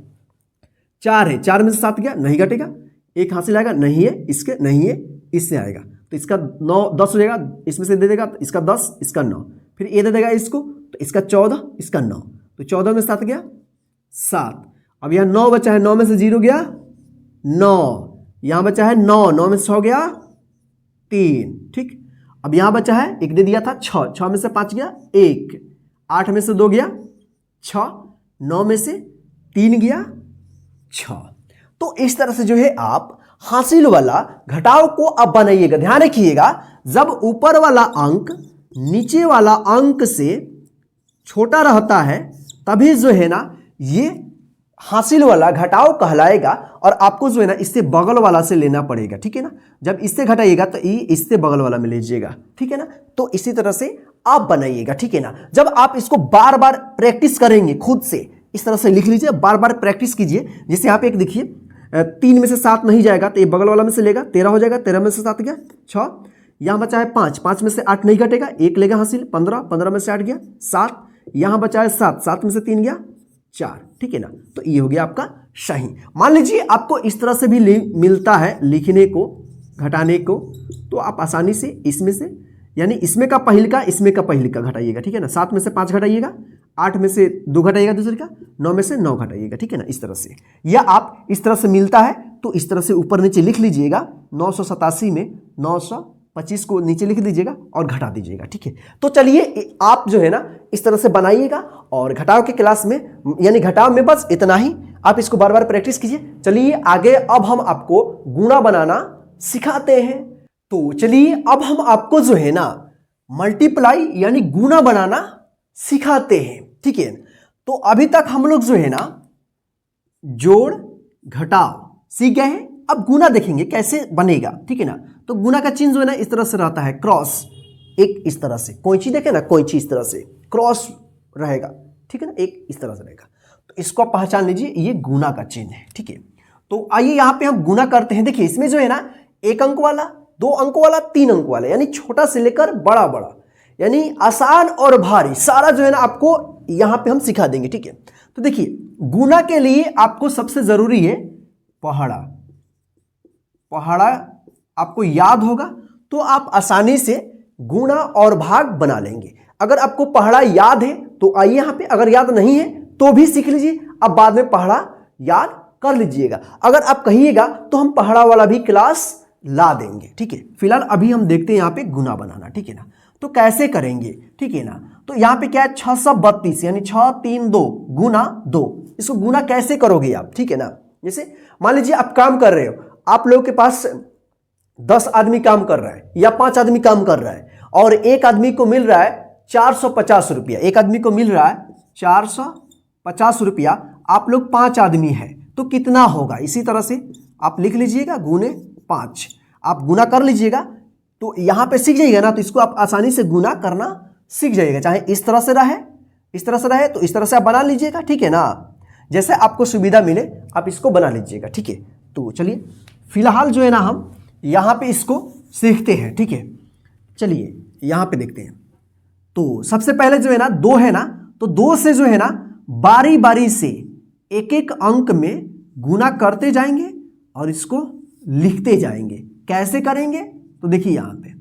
4 है, 4 में से 7 गया, नहीं घटेगा। एक हासिल आएगा, नहीं है इसके, नहीं है इससे आएगा, तो इसका 9 10 हो जाएगा, इसमें से दे देगा तो इसका 10, इसका 9, फिर ये दे देगा इसको तो इसका 14, इसका 9, तो 14 में 7 गया 7। अब यहाँ 9 बचा है, 9 में से 0 गया 9, यहाँ बचा है 9, 9 में से 6 गया 3, ठीक। अब यहाँ बचा है, एक दे दिया था 6, 6 में से 5 गया 1, 8 में से 2 गया 6, 9 में से 3 गया 6। तो इस तरह से जो है आप हासिल वाला घटाव को अब बनाइएगा। ध्यान रखिएगा, जब ऊपर वाला अंक नीचे वाला अंक से छोटा रहता है तभी जो है ना ये हासिल वाला घटाव कहलाएगा, और आपको जो है ना इससे बगल वाला से लेना पड़ेगा, ठीक है ना। जब इससे घटाइएगा तो ये इससे बगल वाला में लीजिएगा, ठीक है ना। तो इसी तरह से आप बनाइएगा, ठीक है ना। जब आप इसको बार बार प्रैक्टिस करेंगे खुद से, इस तरह से लिख लीजिए, बार बार प्रैक्टिस कीजिए। जैसे यहाँ पे एक देखिए 3 में से 7 नहीं जाएगा तो ये बगल वाला में से लेगा, 13 हो जाएगा, 13 में से 7 गया 6, यहाँ बचा है 5, 5 में से 8 नहीं घटेगा, 1 लेगा हासिल, 15, 15 में से 8 गया 7, यहाँ बचा है 7, 7 में से 3 गया 4, ठीक है ना। तो ये हो गया आपका सही। मान लीजिए आपको इस तरह से भी मिलता है लिखने को, घटाने को, तो आप आसानी से इसमें से, यानी इसमें का पहिल का इसमें का पहिल का घटाइएगा, ठीक है ना। 7 में से 5 घटाइएगा, 8 में से 2 घटाइएगा दूसरे का, 9 में से 9 घटाइएगा, ठीक है ना। इस तरह से, या आप इस तरह से मिलता है तो इस तरह से ऊपर नीचे लिख लीजिएगा। 987 में 925 को नीचे लिख दीजिएगा और घटा दीजिएगा, ठीक है। तो चलिए आप जो है ना इस तरह से बनाइएगा, और घटाव के क्लास में, यानी घटाव में बस इतना ही, आप इसको बार बार प्रैक्टिस कीजिए। चलिए आगे अब हम आपको गुणा बनाना सिखाते हैं। तो चलिए अब हम आपको जो है ना मल्टीप्लाई यानी गुणा बनाना सिखाते हैं, ठीक है। तो अभी तक हम लोग जो है ना जोड़ घटाव सीख गए हैं, अब गुणा देखेंगे कैसे बनेगा, ठीक है ना। तो गुणा का चिन्ह जो है ना इस तरह से रहता है, क्रॉस, एक इस तरह से, कोइंची देखे ना, कोइंची इस तरह से क्रॉस रहेगा, ठीक है ना, एक इस तरह से रहेगा। तो इसको आप पहचान लीजिए, ये गुणा का चिन्ह है, ठीक है। तो आइए यहां पे हम गुणा करते हैं। देखिए इसमें जो है ना 1 अंक वाला, 2 अंक वाला, 3 अंक वाला, यानी छोटा से लेकर बड़ा बड़ा, यानी आसान और भारी, सारा जो है ना आपको यहां पे हम सिखा देंगे, ठीक है। तो देखिए गुणा के लिए आपको सबसे जरूरी है पहाड़ा। पहाड़ा आपको याद होगा तो आप आसानी से गुणा और भाग बना लेंगे। अगर आपको पहाड़ा याद है तो आइए यहां पे, अगर याद नहीं है तो भी सीख लीजिए, अब बाद में पहाड़ा याद कर लीजिएगा। अगर आप कहिएगा तो हम पहाड़ा वाला भी क्लास ला देंगे, ठीक है। फिलहाल अभी हम देखते हैं यहां पे गुणा बनाना, ठीक है ना। तो कैसे करेंगे, ठीक है ना। तो यहां पे क्या है 632 यानी 6 3 2 गुना 2, इसको गुना कैसे करोगे आप, ठीक है ना। जैसे मान लीजिए आप काम कर रहे हो, आप लोगों के पास 10 आदमी काम कर रहा है या 5 आदमी काम कर रहा है, और एक आदमी को मिल रहा है 450 रुपया, एक आदमी को मिल रहा है 450 रुपया, आप लोग 5 आदमी हैं तो कितना होगा, इसी तरह से आप लिख लीजिएगा गुने 5, आप गुना कर लीजिएगा। तो यहां पे सीख जाइएगा ना, तो इसको आप आसानी से गुना करना सीख जाइएगा, चाहे इस तरह से रहे, इस तरह से रहे तो इस तरह से आप बना लीजिएगा, ठीक है ना। जैसे आपको सुविधा मिले आप इसको बना लीजिएगा, ठीक है। तो चलिए फिलहाल जो है ना हम यहां पे इसको सीखते हैं, ठीक है। चलिए यहां पे देखते हैं। तो सबसे पहले जो है ना 2 है ना, तो 2 से जो है ना बारी बारी से एक एक अंक में गुना करते जाएंगे और इसको लिखते जाएंगे। कैसे करेंगे तो देखिए यहां पे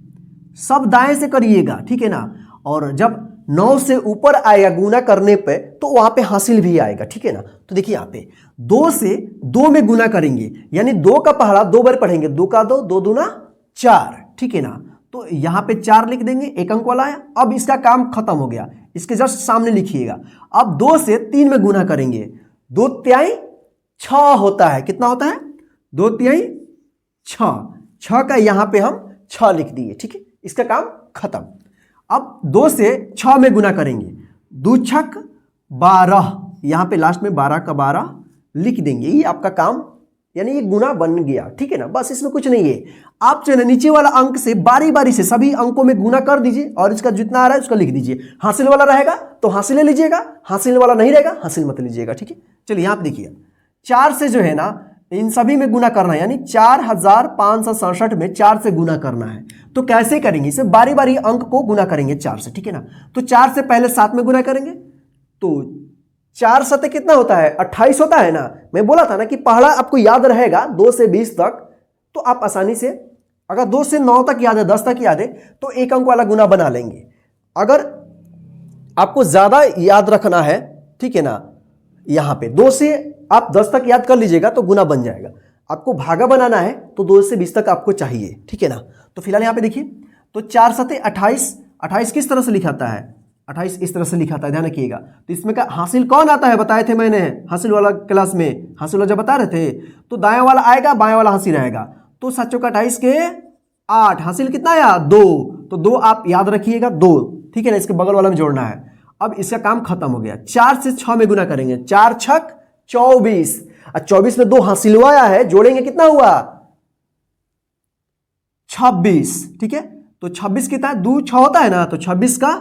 सब दाएं से करिएगा, ठीक है ना। और जब 9 से ऊपर आएगा गुना करने पे तो वहां पे हासिल भी आएगा, ठीक है ना। तो देखिए यहां पे 2 से 2 में गुना करेंगे, यानी 2 का पहाड़ा 2 बार पढ़ेंगे, 2 का 2, 2 दूना 4, ठीक है ना। तो यहां पे 4 लिख देंगे, एक अंक वाला है। अब इसका काम खत्म हो गया, इसके जस्ट सामने लिखिएगा। अब 2 से 3 में गुना करेंगे, 2 तिहाई 6 होता है, कितना होता है 2 तिहाई 6 का यहां पे हम 6 लिख दिए, ठीक है, इसका काम खत्म। अब 2 से 6 में गुना करेंगे, 2 छक 12, यहां पे लास्ट में 12 का 12 लिख देंगे, ये आपका काम यानी ये गुना बन गया, ठीक है ना। बस इसमें कुछ नहीं है। आप जो है ना नीचे वाला अंक से बारी बारी से सभी अंकों में गुना कर दीजिए और इसका जितना आ रहा है उसका लिख दीजिए। हासिल वाला रहेगा तो हासिल ले लीजिएगा, हासिल वाला नहीं रहेगा हासिल मत लीजिएगा, ठीक है। चलिए यहाँ पे देखिए 4 से जो है ना इन सभी में गुना करना है, यानी 4567 में 4 से गुना करना है। तो कैसे करेंगे इसे, बारी बारी अंक को गुना करेंगे 4 से, ठीक है ना। तो 4 से पहले 7 में गुना करेंगे तो 4 सते कितना होता है, 28 होता है ना। मैं बोला था ना कि पहला आपको याद रहेगा 2 से 20 तक, तो आप आसानी से अगर 2 से 9 तक याद है, 10 तक याद है तो एक अंक वाला गुना बना लेंगे। अगर आपको ज्यादा याद रखना है, ठीक है ना, यहां पे 2 से आप 10 तक याद कर लीजिएगा तो गुना बन जाएगा। आपको भागा बनाना है तो 2 से 20 तक आपको चाहिए, ठीक है ना। तो फिलहाल यहां पे देखिए तो 4 सते 28, 28 किस तरह से लिखाता है, 28 इस तरह से लिखाता है, ध्यान रखिएगा। तो इसमें का हासिल कौन आता है, बताए थे मैंने हासिल वाला क्लास में, हासिल वाला जब बता रहे थे तो दायां वाला आएगा बायां वाला हासिल रहेगा। तो 7 चौका 28 के 8, हासिल कितना आया 2, तो 2 आप याद रखिएगा 2, ठीक है ना। इसके बगल वाला में जोड़ना है। अब इसका काम खत्म हो गया। 4 से 6 में गुना करेंगे, 4 छक 24, और 24 में 2 हासिल आया है, जोड़ेंगे कितना हुआ 26, ठीक है। तो 26 कितना है, 2 6 होता है ना, तो 26 का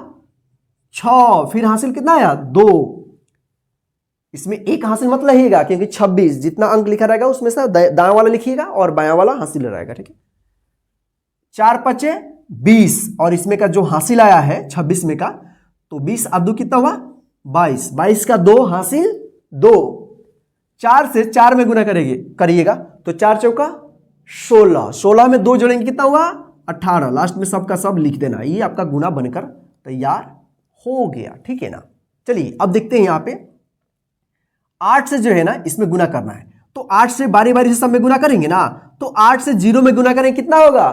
6, फिर हासिल कितना आया 2। इसमें एक हासिल मत लिखिएगा क्योंकि 26 जितना अंक लिखा रहेगा उसमें से दायां वाला लिखिएगा और बायां वाला हासिल रहेगा, ठीक है। 4 पचे 20 और इसमें का जो हासिल आया है 26 में का, तो 20 और 2 कितना हुआ 22, 22 का 2 हासिल 2। 4 से 4 में गुना करिएगा तो 4 चौका 16, 16 में 2 जोड़ेंगे कितना हुआ 18, लास्ट में सबका सब लिख देना। ये आपका गुना बनकर तैयार हो गया, ठीक है ना। चलिए अब देखते हैं यहां पे 8 से जो है ना इसमें गुना करना है। तो 8 से बारी बारी से सब में गुना करेंगे ना, तो 8 से 0 में गुना करेंगे कितना होगा,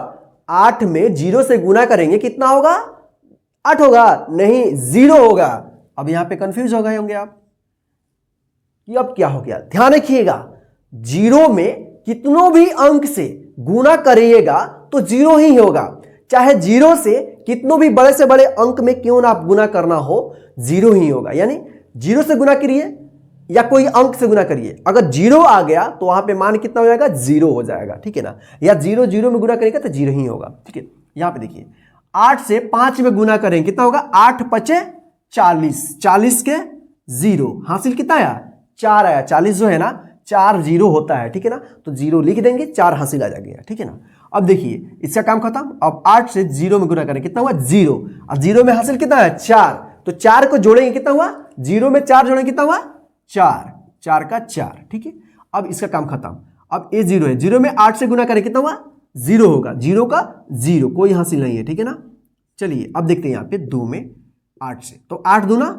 8 में 0 से गुना करेंगे कितना होगा 8 होगा, नहीं 0 होगा। अब यहां पे कंफ्यूज हो गए होंगे आप कि अब क्या हो गया। ध्यान रखिएगा 0 में कितनों भी अंक से गुना करिएगा तो 0 ही होगा, चाहे 0 से कितनों भी बड़े से बड़े अंक में क्यों ना आप गुना करना हो 0 ही होगा। यानी 0 से गुना करिए या कोई अंक से गुना करिए, अगर 0 आ गया तो वहां पे मान कितना हो जाएगा 0 हो जाएगा, ठीक है ना। या 0 0 में गुना करेगा तो 0 ही होगा, ठीक है। यहां पे देखिए 8 से 5 में गुना करेंगे कितना होगा 8 पचे 40, 40 के 0, हासिल कितना आया 4 आया। 40 जो है ना 4 0 होता है, ठीक है ना। तो 0 लिख देंगे, 4 हासिल आ जाएगा, ठीक है ना। अब देखिए इसका काम खत्म। अब 8 से 0 में गुना करें कितना हुआ 0, और 0 में हासिल कितना है 4, तो 4 को जोड़ेंगे कितना हुआ 0 में 4 जोड़ेंगे कितना हुआ 4, 4 का 4, ठीक है। अब इसका काम खत्म। अब ये 0 है, 0 में 8 से गुना करें कितना हुआ 0 होगा, 0 का 0, कोई हासिल नहीं है, ठीक है ना। चलिए अब देखते हैं यहाँ पे 2 में 8 से, तो 8 दूना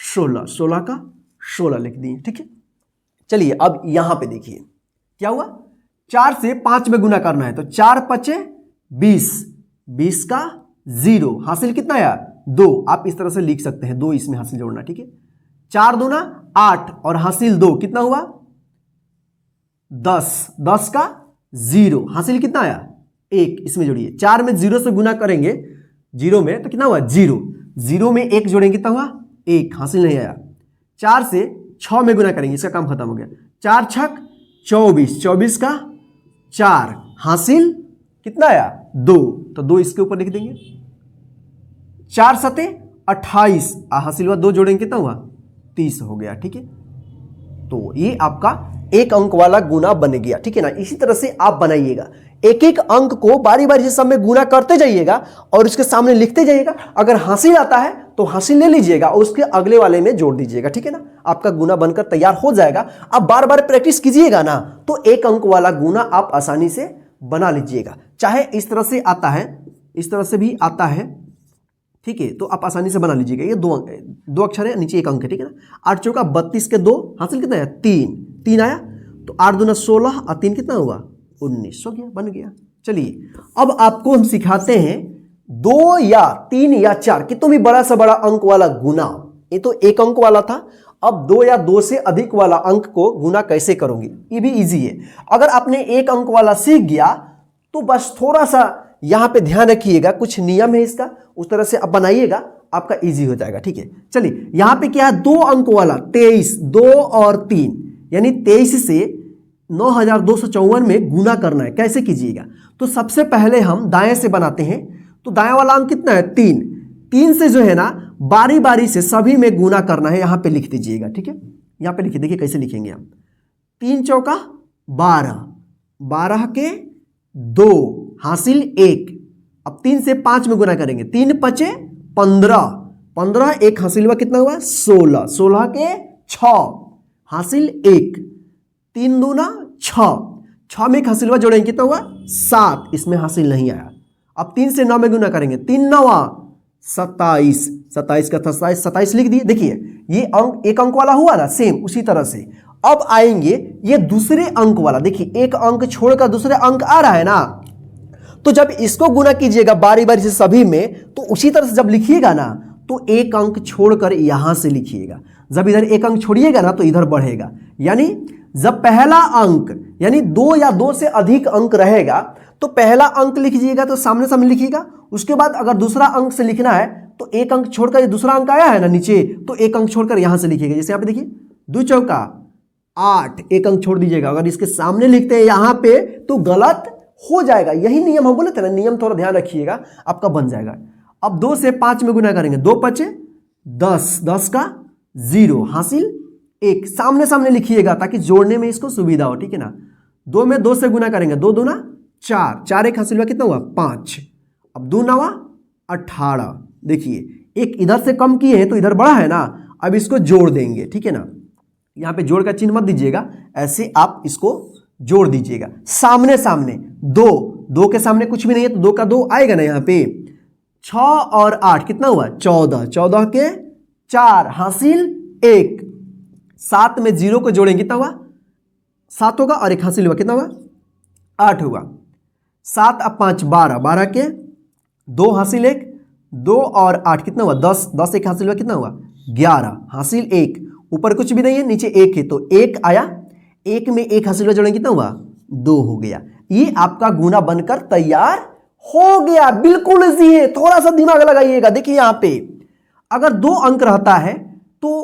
16, 16 का 16 लिख दिए, ठीक है। चलिए अब यहां पे देखिए क्या हुआ, 4 से 5 में गुना करना है, तो 4 पचे 20, 20 का 0, हासिल कितना आया 2, आप इस तरह से लिख सकते हैं 2 इसमें हासिल जोड़ना, ठीक है। 4 दूना 8 और हासिल 2 कितना हुआ 10, 10 का 0, हासिल कितना आया 1, इसमें जोड़िए। 4 में 0 से गुना करेंगे 0 में तो कितना हुआ 0, 0 में 1 जोड़ेंगे कितना हुआ 1, हासिल नहीं आया। 4 से 6 में गुना करेंगे, इसका काम खत्म हो गया। 4 छक 24, 24 का 4, हासिल कितना आया 2, तो 2 इसके ऊपर लिख देंगे। 4 सते 28, हासिल हुआ 2 जोड़ेंगे कितना हुआ 30 हो गया, ठीक है। तो ये आपका एक अंक वाला गुना बन गया, ठीक है ना। इसी तरह से आप बनाइएगा, एक एक अंक को बारी बारी से सब में गुना करते जाइएगा और उसके सामने लिखते जाइएगा। अगर हासिल आता है तो हासिल ले लीजिएगा और उसके अगले वाले में जोड़ दीजिएगा, ठीक है ना। आपका गुना बनकर तैयार हो जाएगा। आप बार बार प्रैक्टिस कीजिएगा ना तो एक अंक वाला गुना आप आसानी से बना लीजिएगा। चाहे इस तरह से आता है, इस तरह से भी आता है, ठीक है, तो आप आसानी से बना लीजिएगा। ये दो अक्षर है, नीचे एक अंक है, ठीक है ना। 8 चौका 32 के 2, हासिल कितना है 3, 3 आया, तो 8 दूना 16 और 3 कितना हुआ 19, हो गया, बन गया। चलिए अब आपको हम सिखाते हैं 2 या 3 या 4 कितनों भी बड़ा से बड़ा अंक वाला गुना। ये तो एक अंक वाला था, अब 2 या 2 से अधिक वाला अंक को गुना कैसे करोगे, ये भी इजी है। अगर आपने एक अंक वाला सीख गया तो बस थोड़ा सा यहां पे ध्यान रखिएगा, कुछ नियम है इसका, उस तरह से आप बनाइएगा, आपका इजी हो जाएगा, ठीक है। चलिए यहां पे क्या है 2 अंक वाला 23, 2 और 3, यानी 23 से 9254 में गुना करना है। कैसे कीजिएगा? तो सबसे पहले हम दाएं से बनाते हैं। तो दाएं वाला अंक कितना है? 3। 3 से जो है ना बारी बारी से सभी में गुना करना है। यहां पे लिख दीजिएगा, ठीक है? यहां पे लिखिए, देखिए कैसे लिखेंगे हम। 3 चौका 12, 12 के 2 हासिल 1। अब 3 से 5 में गुना करेंगे। 3 पचे 15, 15 1 हासिल हुआ कितना हुआ? 16, 16 के 6 हासिल 1। 3 दूना 6, 6 में 1 हासिल हुआ, जोड़ेंगे कितना हुआ? 7। इसमें हासिल नहीं आया। अब 3 से 9 में गुना करेंगे। 3 9 27, 27 का 27, 27 लिख दिए। देखिए ये अंक एक अंक वाला हुआ ना, सेम उसी तरह से। अब आएंगे ये दूसरे अंक वाला। देखिए एक अंक छोड़कर दूसरे अंक आ रहा है ना, तो जब इसको गुना कीजिएगा बारी बारी से सभी में, तो उसी तरह से जब लिखिएगा ना तो एक अंक छोड़कर यहां से लिखिएगा। जब इधर एक अंक छोड़िएगा ना तो इधर बढ़ेगा। यानी जब पहला अंक यानी 2 या 2 से अधिक अंक रहेगा तो पहला अंक लिखिएगा तो सामने सामने लिखिएगा। उसके बाद अगर दूसरा अंक से लिखना है तो एक अंक छोड़कर, दूसरा अंक आया है ना नीचे, तो एक अंक छोड़कर यहां से लिखिएगा। जैसे यहां पे देखिए 2 चौका 8, एक अंक छोड़ दीजिएगा। अगर इसके सामने लिखते हैं यहां पे तो गलत हो जाएगा। यही नियम हम बोले थे ना, नियम थोड़ा ध्यान रखिएगा, आपका बन जाएगा। अब 2 से 5 में गुना करेंगे। 2 पचे 10, 10 का 0 हासिल 1। सामने सामने लिखिएगा ताकि जोड़ने में इसको सुविधा हो, ठीक है ना? 2 में 2 से गुना करेंगे। 2 दूना 4, 4 1 हासिल हुआ कितना हुआ? 5। अब 2 9 18। देखिए एक इधर से कम किए हैं तो इधर बड़ा है ना, अब इसको जोड़ देंगे, ठीक है ना? यहां पे जोड़ का चिन्ह मत दीजिएगा, ऐसे आप इसको जोड़ दीजिएगा सामने सामने। 2, 2 के सामने कुछ भी नहीं है तो 2 का 2 आएगा ना यहाँ पे। 6 और 8 कितना हुआ? 14, 14 के 4 हासिल 1। 7 में 0 को जोड़ेंगे कितना हुआ? 7 होगा और 1 हासिल हुआ कितना हुआ? 8 हुआ। 7 अब 5 12, 12 के 2 हासिल 1। 2 और 8 कितना हुआ? 10, 10 1 हासिल हुआ कितना हुआ? 11 हासिल 1। ऊपर कुछ भी नहीं है, नीचे 1 है तो 1 आया। 1 में 1 हासिल हुआ, जोड़ेंगे कितना हुआ? 2 हो गया। ये आपका गुना बनकर तैयार हो गया। बिल्कुल इजी है, थोड़ा सा दिमाग लगाइएगा। देखिए यहां पे अगर 2 अंक रहता है तो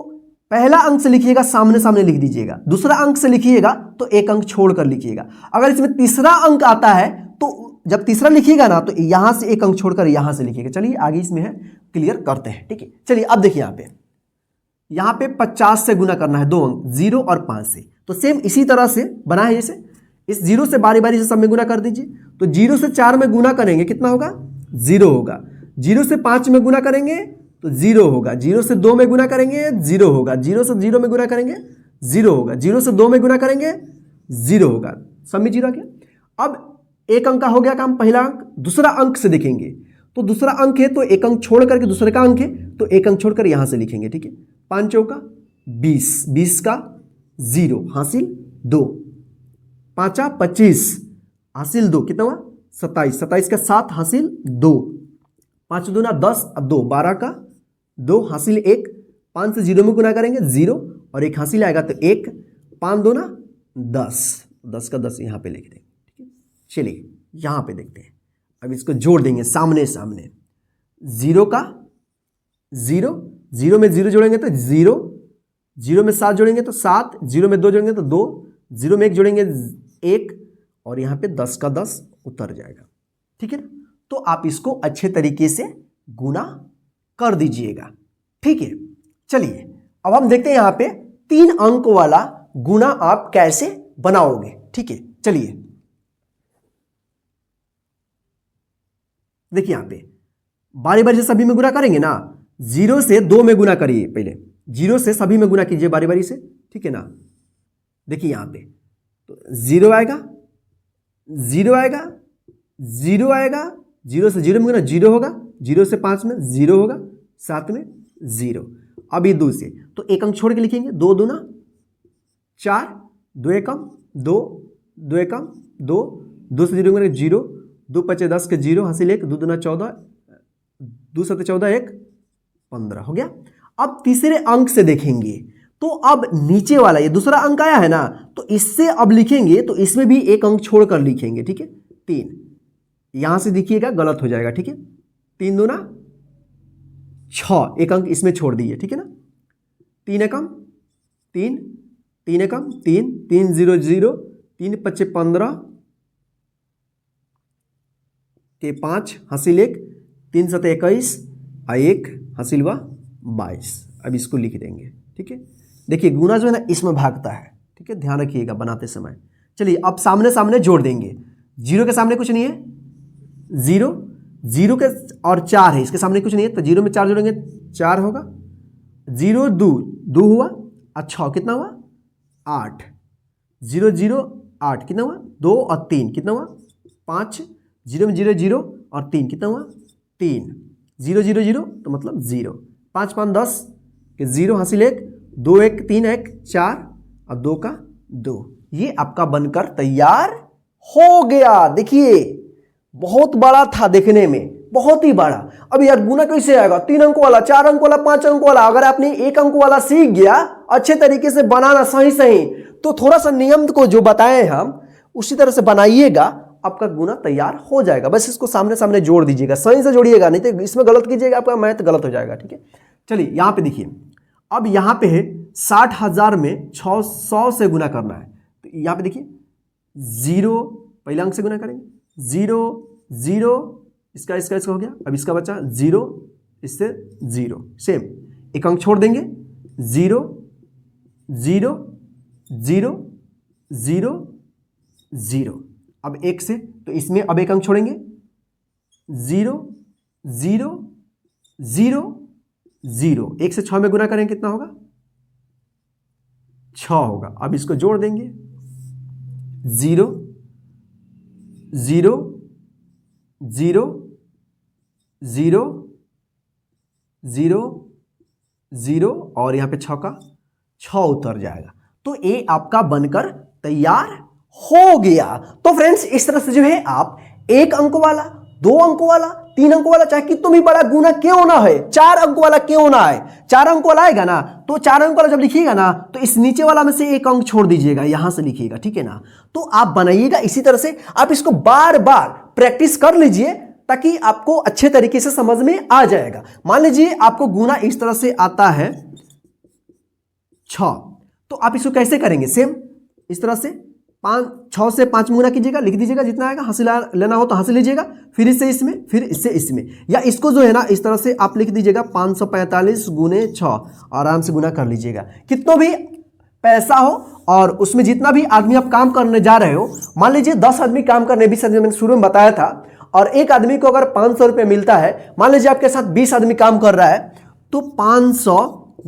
पहला अंक से लिखिएगा, सामने सामने लिख दीजिएगा। दूसरा अंक से लिखिएगा तो एक अंक छोड़कर लिखिएगा। अगर इसमें तीसरा अंक आता है तो जब तीसरा लिखिएगा ना तो यहां से एक अंक छोड़कर यहां से लिखिएगा। चलिए आगे इसमें है, क्लियर करते हैं, ठीक है? चलिए अब देखिए यहां पे 50 से गुना करना है 2 अंक, 0 और 5 से। तो सेम इसी तरह से बना है। जैसे इस 0 से बारी बारी से सब में गुना कर दीजिए। तो 0 से 4 में गुना करेंगे कितना होगा? 0 होगा। 0 से 5 में गुना करेंगे तो 0 होगा। 0 से 2 में गुना करेंगे 0 होगा। 0 से 0 में गुना करेंगे 0 होगा। 0 से 2 में गुना करेंगे 0 होगा। सब में 0 आ गया। अब एक अंक का हो गया काम, पहला अंक। दूसरा अंक से देखेंगे तो दूसरा अंक है तो एक अंक छोड़ करके दूसरे का अंक है तो एक अंक छोड़कर यहां से लिखेंगे, ठीक है? 5 चौका 20, 20 का 0 हासिल 2। 5 25 हासिल 2 कितना हुआ? 27, 27 का 7 हासिल 2। 5 दूना 10, अब 2 12 का 2 हासिल 1। 5 से 0 में गुना करेंगे 0 और 1 हासिल आएगा तो 1। 5 दूना 10, 10 का 10 यहाँ पे लिख देंगे, ठीक है? चलिए यहाँ पे देखते हैं। अब इसको जोड़ देंगे सामने सामने। 0 का 0, 0 में 0 जोड़ेंगे तो 0, 0 में 7 जोड़ेंगे तो 7, 0 में 2 जोड़ेंगे तो 2, 0 में 1 जोड़ेंगे 1 और यहाँ पे 10 का 10 उतर जाएगा, ठीक है ना? तो आप इसको अच्छे तरीके से गुना कर दीजिएगा, ठीक है? चलिए अब हम देखते हैं यहाँ पे 3 अंक वाला गुना आप कैसे बनाओगे, ठीक है? चलिए देखिए यहाँ पे बारी बारी से सभी में गुना करेंगे ना। 0 से 2 में गुना करिए, पहले 0 से सभी में गुना कीजिए बारी बारी से, ठीक है ना? देखिए यहाँ पे तो 0 आएगा, 0 आएगा, 0 आएगा। 0 से 0 में गुना 0 होगा। 0 से 5 में 0 होगा, 7 में 0। अब ये 2 से तो एक अंक छोड़ के लिखेंगे। 2 दूना 4, 2 एकम 2, 2 एकम 2, 2 से 0 में 0, 2 पचे 10 के 0 हासिल 1, 2 दूना 14, 2 सत्ते 14, 1 15 हो गया। अब तीसरे अंक से देखेंगे तो अब नीचे वाला ये दूसरा अंक आया है ना, तो इससे अब लिखेंगे तो इसमें भी एक अंक छोड़कर लिखेंगे, ठीक है? 3 यहां से देखिएगा गलत हो जाएगा, ठीक है? 3 दूना 6, एक अंक इसमें छोड़ दिए, ठीक है ना? 3 एकम 3, 3 एकम 3, 3 0 0, 3 पच्चे 15 के 5 हासिल 1, 3 सते 21 और 1 हासिल हुआ 22। अब इसको लिख देंगे, ठीक है। देखिए गुना जो है ना इसमें भागता है, ठीक है, ध्यान रखिएगा बनाते समय। चलिए अब सामने सामने जोड़ देंगे। 0 के सामने कुछ नहीं है, 0, 0 के और 4 है, इसके सामने कुछ नहीं है, तो 0 में 4 जोड़ेंगे 4 होगा। 0 2 हुआ और 6 कितना हुआ 8। 0 0 8 कितना हुआ 2 और 3 कितना हुआ 5। 0 में 0 0 और 3 कितना हुआ 3। 0 0 0 तो मतलब 0। 5 5 10 के 0 हासिल 1, 2 1 3 1 4 और 2 का 2। ये आपका बनकर तैयार हो गया। देखिए बहुत बड़ा था देखने में, बहुत ही बड़ा। अब यार गुना कैसे आएगा, 3 अंक वाला, 4 अंक वाला, 5 अंक वाला। अगर आपने 1 अंक वाला सीख गया अच्छे तरीके से बनाना सही सही, तो थोड़ा सा नियम को जो बताएं हम उसी तरह से बनाइएगा, आपका गुना तैयार हो जाएगा। बस इसको सामने सामने जोड़ दीजिएगा, सही से जोड़िएगा, नहीं तो इसमें गलत कीजिएगा आपका मैथ गलत हो जाएगा, ठीक है। चलिए यहाँ पे देखिए, अब यहाँ पे है 60,000 में 600 से गुना करना है। तो यहाँ पे देखिए 0 पहले अंक से गुना करेंगे, 0 0 इसका हो गया। अब इसका बचा 0, इससे 0, सेम एक अंक छोड़ देंगे, 0 0 0 0 0। अब 1 से, तो इसमें अब एक अंक छोड़ेंगे, 0 0 0 0। 1 से 6 में गुना करेंगे कितना होगा 6 होगा। अब इसको जोड़ देंगे, 0 0 0 0 0 0 और यहाँ पे 6 का 6 उतर जाएगा। तो ये आपका बनकर तैयार हो गया। तो फ्रेंड्स इस तरह से जो है आप 1 अंक वाला, 2 अंक वाला, 3 अंक वाला, चाहे कितना भी बड़ा गुना क्यों ना है, 4 अंक वाला क्यों ना है, 4 अंक वाला आएगा ना, तो 4 अंक वाला जब लिखिएगा ना तो इस नीचे वाला में से 1 अंक छोड़ दीजिएगा, यहां से लिखिएगा, ठीक है ना। तो आप बनाइएगा इसी तरह से, आप इसको बार बार प्रैक्टिस कर लीजिए ताकि आपको अच्छे तरीके से समझ में आ जाएगा। मान लीजिए आपको गुना इस तरह से आता है 6, तो आप इसको कैसे करेंगे, सेम इस तरह से 6 से 5 गुना कीजिएगा, लिख दीजिएगा जितना आएगा, हासिल लेना हो तो हासिल लीजिएगा, फिर इससे इसमें, फिर इससे इसमें, या इसको जो है ना इस तरह से आप लिख दीजिएगा 545 गुने 6, आराम से गुना कर लीजिएगा। कितना भी पैसा हो और उसमें जितना भी आदमी आप काम करने जा रहे हो, मान लीजिए 10 आदमी काम करने, 20 आदमी मैंने शुरू में बताया था, और एक आदमी को अगर 500 रुपये मिलता है, मान लीजिए आपके साथ 20 आदमी काम कर रहा है, तो 500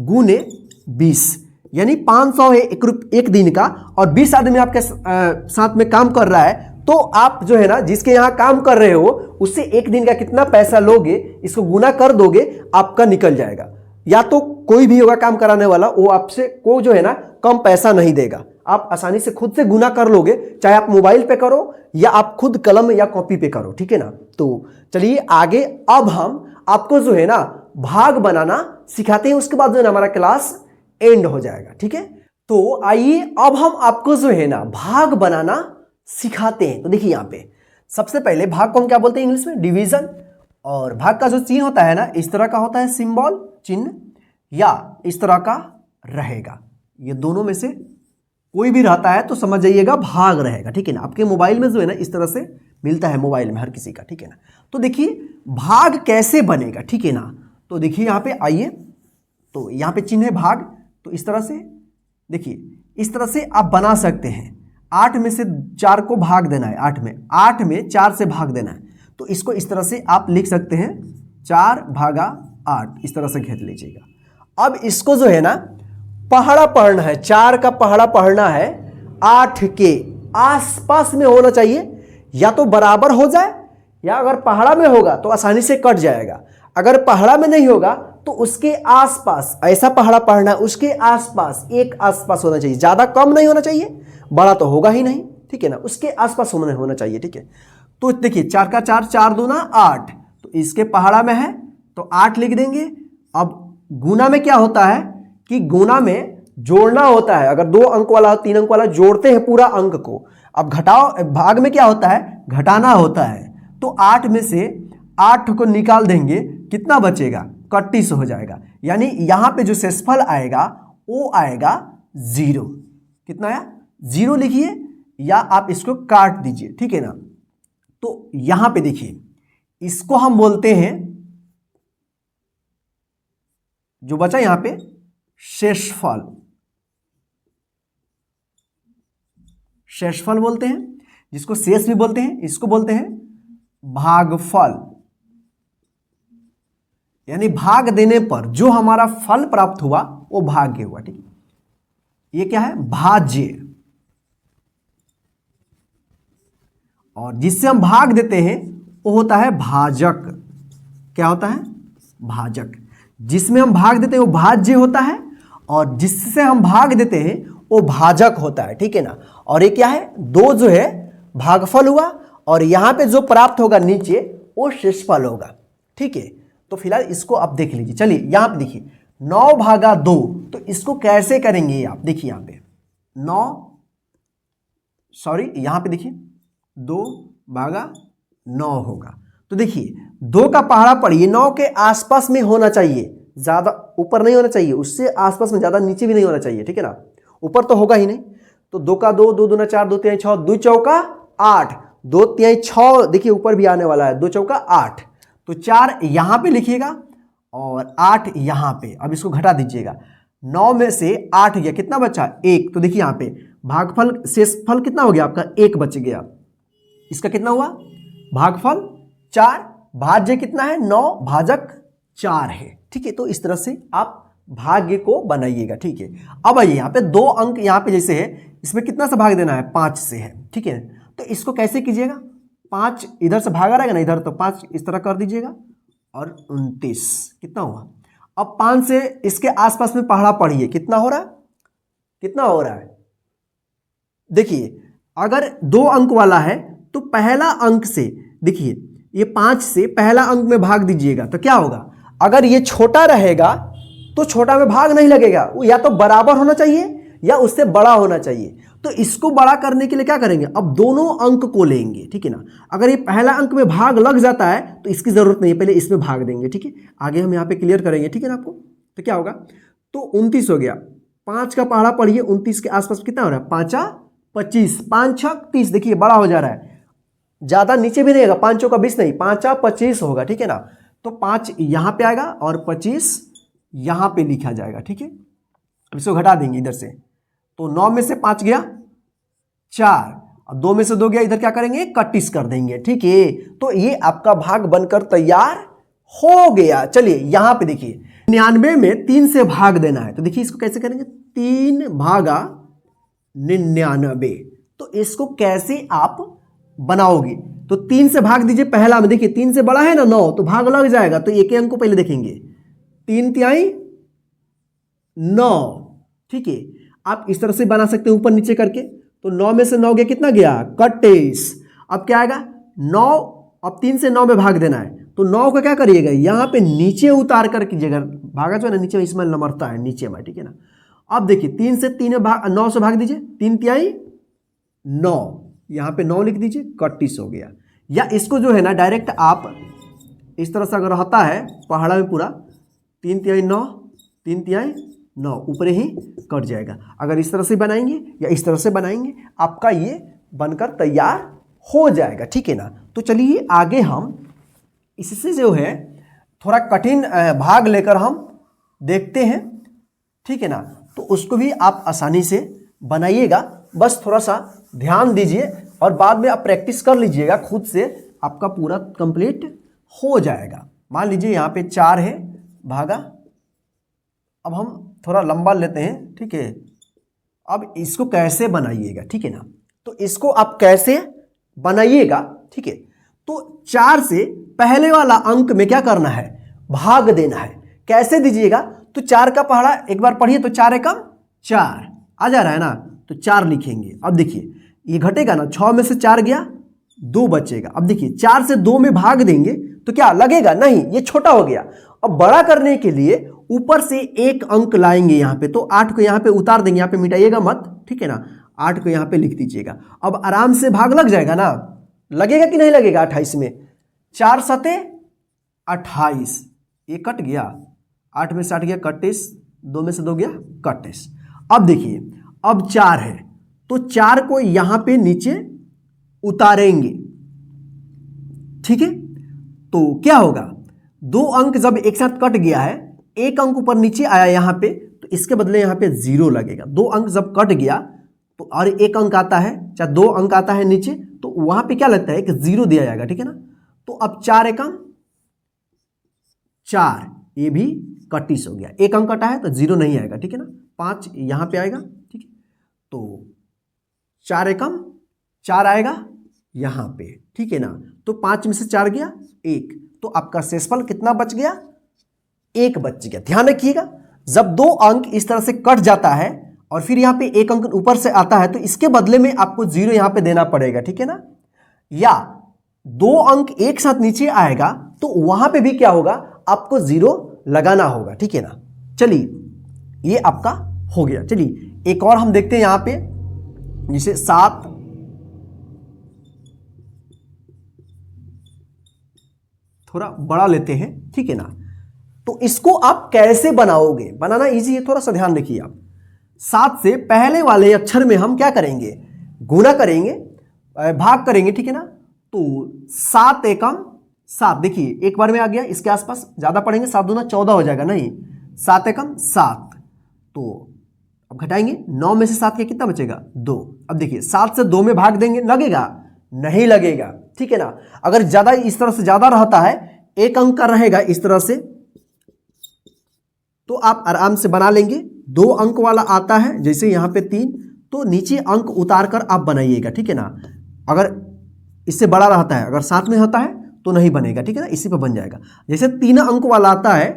गुने 20 यानी 500 है एक दिन का, और 20 आदमी आपके साथ में काम कर रहा है, तो आप जो है ना जिसके यहाँ काम कर रहे हो उससे एक दिन का कितना पैसा लोगे, इसको गुना कर दोगे, आपका निकल जाएगा। या तो कोई भी होगा काम कराने वाला, वो आपसे को जो है ना कम पैसा नहीं देगा, आप आसानी से खुद से गुना कर लोगे, चाहे आप मोबाइल पे करो या आप खुद कलम या कॉपी पे करो, ठीक है ना। तो चलिए आगे, अब हम आपको जो है ना भाग बनाना सिखाते हैं, उसके बाद जो है ना हमारा क्लास एंड हो जाएगा, ठीक है। तो आइए अब हम आपको जो है ना भाग बनाना सिखाते हैं। तो देखिए यहाँ पे सबसे पहले भाग को हम क्या बोलते हैं इंग्लिश में, डिवीजन। और भाग का जो चिन्ह होता है ना इस तरह का होता है, सिंबल चिन्ह, या इस तरह का रहेगा। ये दोनों में से कोई भी रहता है तो समझ जाइएगा भाग रहेगा, ठीक है ना। आपके मोबाइल में जो है ना इस तरह से मिलता है, मोबाइल में हर किसी का, ठीक है ना। तो देखिए भाग कैसे बनेगा, ठीक है ना। तो देखिए यहाँ पे आइए, तो यहाँ पे चिन्ह है भाग, तो इस तरह से देखिए, इस तरह से आप बना सकते हैं। 8 में से 4 को भाग देना है, 8 में 4 से भाग देना है, तो इसको इस तरह से आप लिख सकते हैं 4 भागा 8, इस तरह से घेर लीजिएगा। अब इसको जो है ना पहाड़ा पढ़ना है, 4 का पहाड़ा पढ़ना है 8 के आसपास में होना चाहिए, या तो बराबर हो जाए, या अगर पहाड़ा में होगा तो आसानी से कट जाएगा, अगर पहाड़ा में नहीं होगा तो उसके आसपास, ऐसा पहाड़ा पढ़ना है उसके आसपास, एक आसपास होना चाहिए, ज्यादा कम नहीं होना चाहिए, बड़ा तो होगा ही नहीं, ठीक है ना, उसके आसपास होना चाहिए, ठीक है। तो देखिए 4 का 4, 4 दूना 8, तो इसके पहाड़ा में है तो 8 लिख देंगे। अब गुना में क्या होता है कि गुना में जोड़ना होता है, अगर 2 अंक वाला 3 अंक वाला जोड़ते हैं पूरा अंक को। अब घटाओ, भाग में क्या होता है, घटाना होता है, तो 8 में से 8 को निकाल देंगे, कितना बचेगा, 31 हो जाएगा। यानी यहां पे जो शेषफल आएगा वो आएगा 0। कितना आया, 0 लिखिए, या आप इसको काट दीजिए, ठीक है ना। तो यहां पे देखिए, इसको हम बोलते हैं, जो बचा यहां पे शेषफल, शेषफल बोलते हैं, जिसको शेष भी बोलते हैं, इसको बोलते हैं भागफल। यानी भाग देने पर जो हमारा फल प्राप्त हुआ वो भाग्य हुआ, ठीक है। ये क्या है, भाज्य। और जिससे हम भाग देते हैं वो होता है भाजक। क्या होता है, भाजक। जिसमें हम भाग देते हैं वो भाज्य होता है, और जिससे हम भाग देते हैं वो भाजक होता है, ठीक है ना। और ये क्या है, दो जो है भागफल हुआ, और यहां पे जो प्राप्त होगा नीचे वो शेषफल होगा, ठीक है। तो फिलहाल इसको आप देख लीजिए। चलिए यहां पे देखिए 9 भागा 2, तो इसको कैसे करेंगे आप देखिए, यहां पे 9, सॉरी यहां पे देखिए 2 भागा 9 होगा। तो देखिए 2 का पहाड़ा पढ़िए 9 के आसपास में होना चाहिए, ज्यादा ऊपर नहीं होना चाहिए, उससे आसपास में, ज्यादा नीचे भी नहीं होना चाहिए, ठीक है ना। ऊपर तो होगा ही नहीं। तो 2 का 2, 2 दूना 4, 2 तिहाई 6, 2 चौका 8, 2 तिहाई 6, देखिए ऊपर भी आने वाला है, 2 चौका 8। तो 4 यहां पे लिखिएगा और 8 यहां पे। अब इसको घटा दीजिएगा, 9 में से 8 गया, कितना बचा 1। तो देखिए यहां पे भागफल शेषफल कितना हो गया आपका, 1 बच गया। इसका कितना हुआ, भागफल 4, भाज्य कितना है 9, भाजक 4 है, ठीक है। तो इस तरह से आप भाग्य को बनाइएगा, ठीक है। अब आइए यहाँ पे 2 अंक, यहाँ पे जैसे है, इसमें कितना से भाग देना है, 5 से है, ठीक है। तो इसको कैसे कीजिएगा, 5 इधर से भागा रहेगा ना इधर, तो 5 इस तरह कर दीजिएगा, और 29 कितना हुआ। अब 5 से इसके आसपास में पहाड़ा पढ़िए, कितना हो रहा है, कितना हो रहा है। देखिए अगर 2 अंक वाला है तो पहला अंक से, देखिए ये 5 से पहला अंक में भाग दीजिएगा, तो क्या होगा, अगर ये छोटा रहेगा तो छोटा में भाग नहीं लगेगा, वो या तो बराबर होना चाहिए या उससे बड़ा होना चाहिए। तो इसको बड़ा करने के लिए क्या करेंगे, अब दोनों अंक को लेंगे, ठीक है ना। अगर ये पहला अंक में भाग लग जाता है तो इसकी जरूरत नहीं है, पहले इसमें भाग देंगे, ठीक है। आगे हम यहाँ पे क्लियर करेंगे, ठीक है ना आपको। तो क्या होगा, तो 29 हो गया, 5 का पहाड़ा पढ़िए, 29 के आसपास कितना हो रहा है, 5 25, 5 6 30, देखिए बड़ा हो जा रहा है, ज्यादा नीचे भी नहीं होगा, 5 का 20 नहीं, 5 25 होगा, ठीक है ना। तो 5 यहां पे आएगा और 25 यहां पे लिखा जाएगा, ठीक है। अब इसको घटा देंगे इधर से, तो 9 में से 5 गया 4, अब 2 में से 2 गया, इधर क्या करेंगे 31 कर देंगे, ठीक है। तो ये आपका भाग बनकर तैयार हो गया। चलिए यहां पे देखिए 99 में 3 से भाग देना है, तो देखिए इसको कैसे करेंगे, 3 भागा 99। तो इसको कैसे आप बनाओगे, तो 3 से भाग दीजिए पहला में, देखिए 3 से बड़ा है ना 9, तो भाग लग जाएगा। तो एक अंक को पहले देखेंगे, 3 तिहाई 9, ठीक है। आप इस तरह से बना सकते हैं ऊपर नीचे करके। तो 9 में से 9 गया, कितना गया 31। अब क्या आएगा 9, अब 3 से 9 में भाग देना है, तो 9 को क्या करिएगा, यहां पे नीचे उतार कर कीजिएगा, भागा जो है ना नीचे में, इसमें नमरता है नीचे में, ठीक है ना। अब देखिए 3 से 3 में 9 से भाग दीजिए, 3 तिहाई 9, यहां पे 9 लिख दीजिए, 31 हो गया। या इसको जो है ना डायरेक्ट आप इस तरह से अगर रहता है पहाड़ा में पूरा, 3 तिहाई 9, 3 तिहाई 9 ऊपर ही कट जाएगा। अगर इस तरह से बनाएंगे या इस तरह से बनाएंगे, आपका ये बनकर तैयार हो जाएगा, ठीक है ना। तो चलिए आगे हम इससे जो है थोड़ा कठिन भाग लेकर हम देखते हैं, ठीक है ना। तो उसको भी आप आसानी से बनाइएगा, बस थोड़ा सा ध्यान दीजिए और बाद में आप प्रैक्टिस कर लीजिएगा खुद से, आपका पूरा कंप्लीट हो जाएगा। मान लीजिए यहाँ पे 4 है भागा, अब हम थोड़ा लंबा लेते हैं, ठीक है। अब इसको कैसे बनाइएगा, ठीक है ना। तो इसको आप कैसे बनाइएगा, ठीक है। तो 4 से पहले वाला अंक में क्या करना है, भाग देना है। कैसे दीजिएगा, तो 4 का पहाड़ा एक बार पढ़िए, तो 4 एकम 4 आ जा रहा है ना, तो 4 लिखेंगे। अब देखिए ये घटेगा ना, 6 में से 4 गया, 2 बचेगा। अब देखिए 4 से 2 में भाग देंगे तो क्या लगेगा, नहीं, ये छोटा हो गया। अब बड़ा करने के लिए ऊपर से 1 अंक लाएंगे यहाँ पे, तो 8 को यहाँ पे उतार देंगे, यहाँ पे मिटाइएगा मत, ठीक है ना। 8 को यहाँ पे लिख दीजिएगा। अब आराम से भाग लग जाएगा ना, लगेगा कि नहीं लगेगा 28 में, 4 सते 28, ये कट गया, 8 में से 8 गया 31, 2 में से 2 गया 31। अब देखिए अब 4 है तो 4 को यहां पे नीचे उतारेंगे, ठीक है। तो क्या होगा, 2 अंक जब एक साथ कट गया है, एक अंक ऊपर नीचे आया यहां पे, तो इसके बदले यहां पे 0 लगेगा। 2 अंक जब कट गया तो और एक अंक आता है, चाहे 2 अंक आता है नीचे, तो वहां पे क्या लगता है कि 0 दिया जाएगा, ठीक है ना। तो अब 4 एकम 4, ये भी 31 हो गया। एक अंक कटा है तो 0 नहीं आएगा, ठीक है ना। 5 यहां पे आएगा, ठीक है। तो 4 एकम 4 आएगा यहां पे, ठीक है ना। तो 5 में से 4 गया 1, तो आपका शेषफल कितना बच गया, 1 बच गया। ध्यान रखिएगा, जब 2 अंक इस तरह से कट जाता है और फिर यहां पे एक अंक ऊपर से आता है, तो इसके बदले में आपको 0 यहां पे देना पड़ेगा, ठीक है ना। या 2 अंक एक साथ नीचे आएगा तो वहां पे भी क्या होगा, आपको 0 लगाना होगा, ठीक है ना। चलिए ये आपका हो गया। चलिए एक और हम देखते हैं यहां पे, जिसे 7 थोड़ा बड़ा लेते हैं, ठीक है ना। तो इसको आप कैसे बनाओगे, बनाना इजी है, थोड़ा सा ध्यान रखिए आप। 7 से पहले वाले अक्षर में हम क्या करेंगे, गुना करेंगे, भाग करेंगे, ठीक है ना। तो 7 एकम 7, देखिए एक बार में आ गया, इसके आसपास ज्यादा पढ़ेंगे, 7 दूना 14 हो जाएगा, नहीं 7 एकम 7। तो अब घटाएंगे, 9 में से 7 के कितना बचेगा, 2। अब देखिए 7 से 2 में भाग देंगे, लगेगा, नहीं लगेगा, ठीक है ना। अगर ज्यादा इस तरह से ज्यादा रहता है, एक अंक का रहेगा इस तरह से, तो आप आराम से बना लेंगे। 2 अंक वाला आता है, जैसे यहां पे 3, तो नीचे अंक उतार कर आप बनाइएगा, ठीक है ना। अगर इससे बड़ा रहता है, अगर 7 में होता है तो नहीं बनेगा, ठीक है ना, इसी पे बन जाएगा। जैसे 3 अंक वाला आता है,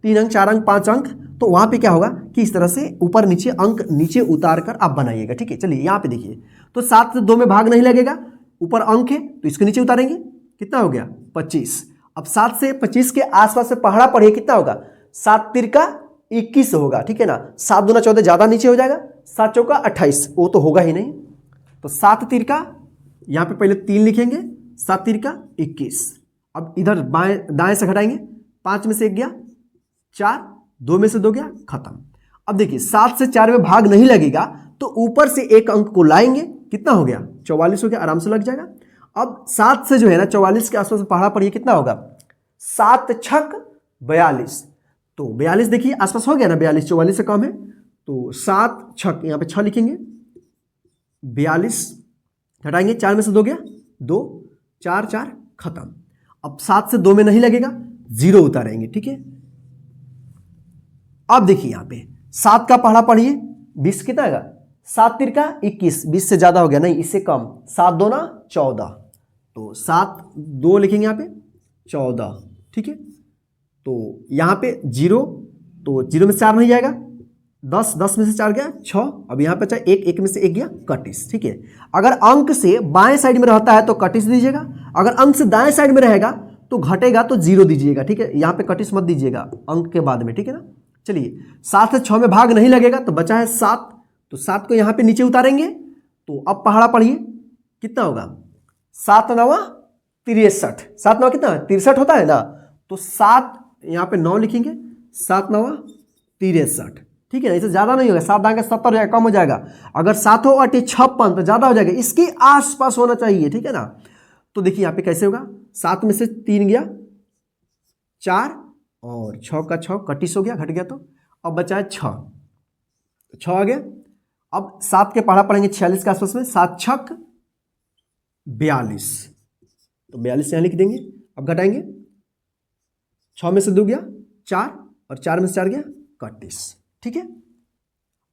3 अंक 4 अंक 5 अंक, तो वहां पे क्या होगा कि इस तरह से ऊपर नीचे अंक नीचे उतार कर आप बनाइएगा, ठीक है। चलिए यहां पे देखिए, तो 7 से 2 में भाग नहीं लगेगा, ऊपर अंक है तो इसके नीचे उतारेंगे, कितना हो गया 25। अब 7 से 25 के आसपास से पहाड़ा पढ़िए, कितना होगा, 7 तिरका 21 होगा, ठीक है ना। 7 दूना 14 ज्यादा नीचे हो जाएगा, 7 चौका 28, वो तो होगा ही नहीं। तो 7 तिरका, यहां पे पहले 3 लिखेंगे, 7 तिरका 21। अब इधर बाएं दाएं से घटाएंगे, 5 में से 1 गया 4, 2 में से 2 गया, खत्म। अब देखिए 7 से 4 में भाग नहीं लगेगा, तो ऊपर से एक अंक को लाएंगे, कितना हो गया 44 हो गया, आराम से लग जाएगा। अब 7 से जो है ना 44 के आसपास पहाड़ा पड़िए, कितना होगा, 7 छक 42। तो 42 देखिए आसपास हो गया ना, 42 44 से कम है, तो 7 छक, यहां पे 6 लिखेंगे, 42 घटाएंगे, 4 में से 2 गया 2, 4 4 खत्म। अब 7 से 2 में नहीं लगेगा, 0 उतारेंगे, ठीक है। अब देखिए यहां पे 7 का पहाड़ा पढ़िए, 20 कितना आएगा, 7 तिरका 21, 20 से ज्यादा हो गया, नहीं इससे कम, 7 2 ना 14, तो 7 2 लिखेंगे यहां पे 14, ठीक है। तो यहां पे 0, तो 0 में से 4 नहीं जाएगा, 10 10 में से 4 गया 6, अब यहां पे चाहे 1 1 में से 1 गया 31, ठीक है। अगर अंक से बाएं साइड में रहता है तो 31 दीजिएगा, अगर अंक से दाएं साइड में रहेगा तो घटेगा तो 0 दीजिएगा, ठीक है। यहां पे 31 मत दीजिएगा अंक के बाद में, ठीक है ना। चलिए 7 से 6 में भाग नहीं लगेगा, तो बचा है 7, तो 7 को यहां पे नीचे उतारेंगे। तो अब पहाड़ा पढ़िए, कितना होगा, 7 9 63, 7 9 कितना 63 होता है ना, तो 7 यहां पे 9 लिखेंगे, 7 9 63, ठीक है ना। इससे ज्यादा नहीं होगा, 7 दांगे 70 हो जाएगा, कम हो जाएगा। अगर 7 हो 8 56 तो ज्यादा हो जाएगा, इसके आसपास होना चाहिए, ठीक है ना। तो देखिए यहां पे कैसे होगा, 7 में से 3 गया 4, और 6 का 6 31 हो गया, घट गया, तो अब बचा है 6 आ गया। अब 7 के पहाड़ा पढ़ेंगे 46 के आसपास में, 7 छक 42, तो 42 यहां लिख देंगे। अब घटाएंगे, 6 में से 2 गया 4, और 4 में से 4 गया 31, ठीक है।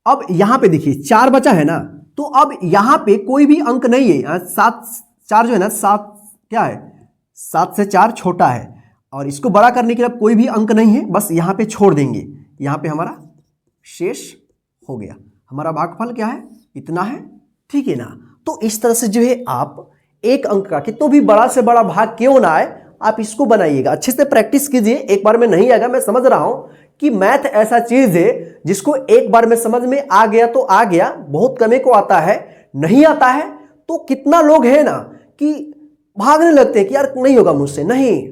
अब यहां पे देखिए 4 बचा है ना, तो अब यहां पे कोई भी अंक नहीं है, 7 4 जो है ना 7 क्या है, 7 से 4 छोटा है, और इसको बड़ा करने के लिए कोई भी अंक नहीं है, बस यहां पे छोड़ देंगे, यहां पे हमारा शेष हो गया। हमारा भागफल क्या है, इतना है, ठीक है ना। तो इस तरह से जो है आप एक अंक का कितना भी बड़ा से बड़ा भाग क्यों ना आए, आप इसको बनाइएगा, अच्छे से प्रैक्टिस कीजिए। एक बार में नहीं आएगा, मैं समझ रहा हूं कि मैथ ऐसा चीज है जिसको एक बार में समझ में आ गया तो आ गया, बहुत कमे को आता है, नहीं आता है तो कितना लोग हैं ना कि भागने लगते हैं कि यार नहीं होगा मुझसे, नहीं,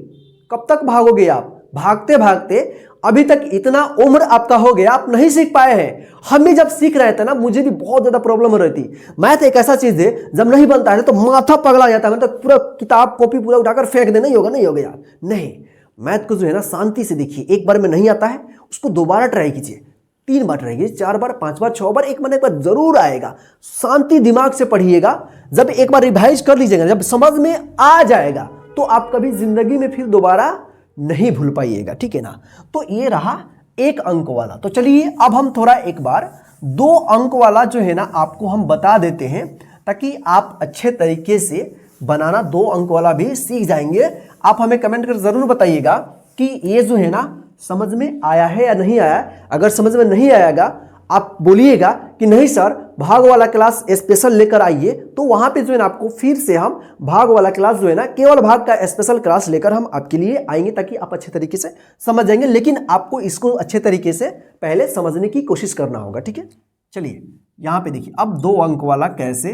कब तक भागोगे आप, भागते भागते अभी तक इतना उम्र आपका हो गया, आप नहीं सीख पाए हैं। हम भी जब सीख रहे थे ना, मुझे भी बहुत ज्यादा प्रॉब्लम हो रही थी। मैथ एक ऐसा चीज है, जब नहीं बनता है तो माथा पगला जाता है, मतलब पूरा किताब कॉपी पूरा उठाकर फेंक दे, नहीं होगा नहीं होगा यार। नहीं, मैथ को जो है ना शांति से देखिए। एक बार में नहीं आता है उसको दोबारा ट्राई कीजिए, 3 बार ट्राई कीजिए, 4 बार, 5 बार, 6 बार, एक महीने पर जरूर आएगा। शांति दिमाग से पढ़िएगा। जब एक बार रिवाइज कर लीजिएगा, जब समझ में आ जाएगा तो आप कभी जिंदगी में फिर दोबारा नहीं भूल पाइएगा, ठीक है ना। तो ये रहा 1 अंक वाला। तो चलिए अब हम थोड़ा एक बार 2 अंक वाला जो है ना आपको हम बता देते हैं, ताकि आप अच्छे तरीके से बनाना 2 अंक वाला भी सीख जाएंगे। आप हमें कमेंट कर जरूर बताइएगा कि ये जो है ना समझ में आया है या नहीं आया। अगर समझ में नहीं आएगा आप बोलिएगा कि नहीं सर भाग वाला क्लास स्पेशल लेकर आइए, तो वहां पे जो है ना आपको फिर से हम भाग वाला क्लास जो है ना केवल भाग का स्पेशल क्लास लेकर हम आपके लिए आएंगे, ताकि आप अच्छे तरीके से समझ जाएंगे। लेकिन आपको इसको अच्छे तरीके से पहले समझने की कोशिश करना होगा, ठीक है। चलिए यहां पे देखिए, अब 2 अंक वाला कैसे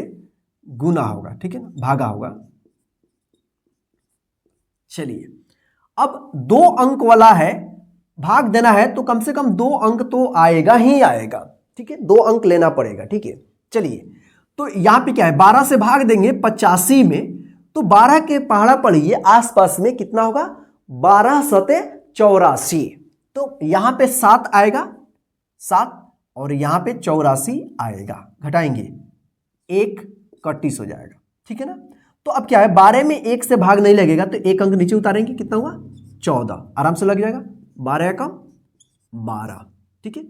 गुना होगा, ठीक है ना, भागा होगा। चलिए अब 2 अंक वाला है, भाग देना है तो कम से कम 2 अंक तो आएगा ही आएगा, ठीक है। 2 अंक लेना पड़ेगा, ठीक है। चलिए तो यहां पे क्या है, 12 से भाग देंगे 85 में, तो 12 के पहाड़ा पढ़िए आसपास में कितना होगा, 12 सते 84। तो यहां पे 7 आएगा, 7, और यहां पे 84 आएगा। घटाएंगे 1 31 हो जाएगा, ठीक है ना। तो अब क्या है, 12 में 1 से भाग नहीं लगेगा तो 1 अंक नीचे उतारेंगे, कितना हुआ 14, आराम से लग जाएगा। 12 कम 12, ठीक है।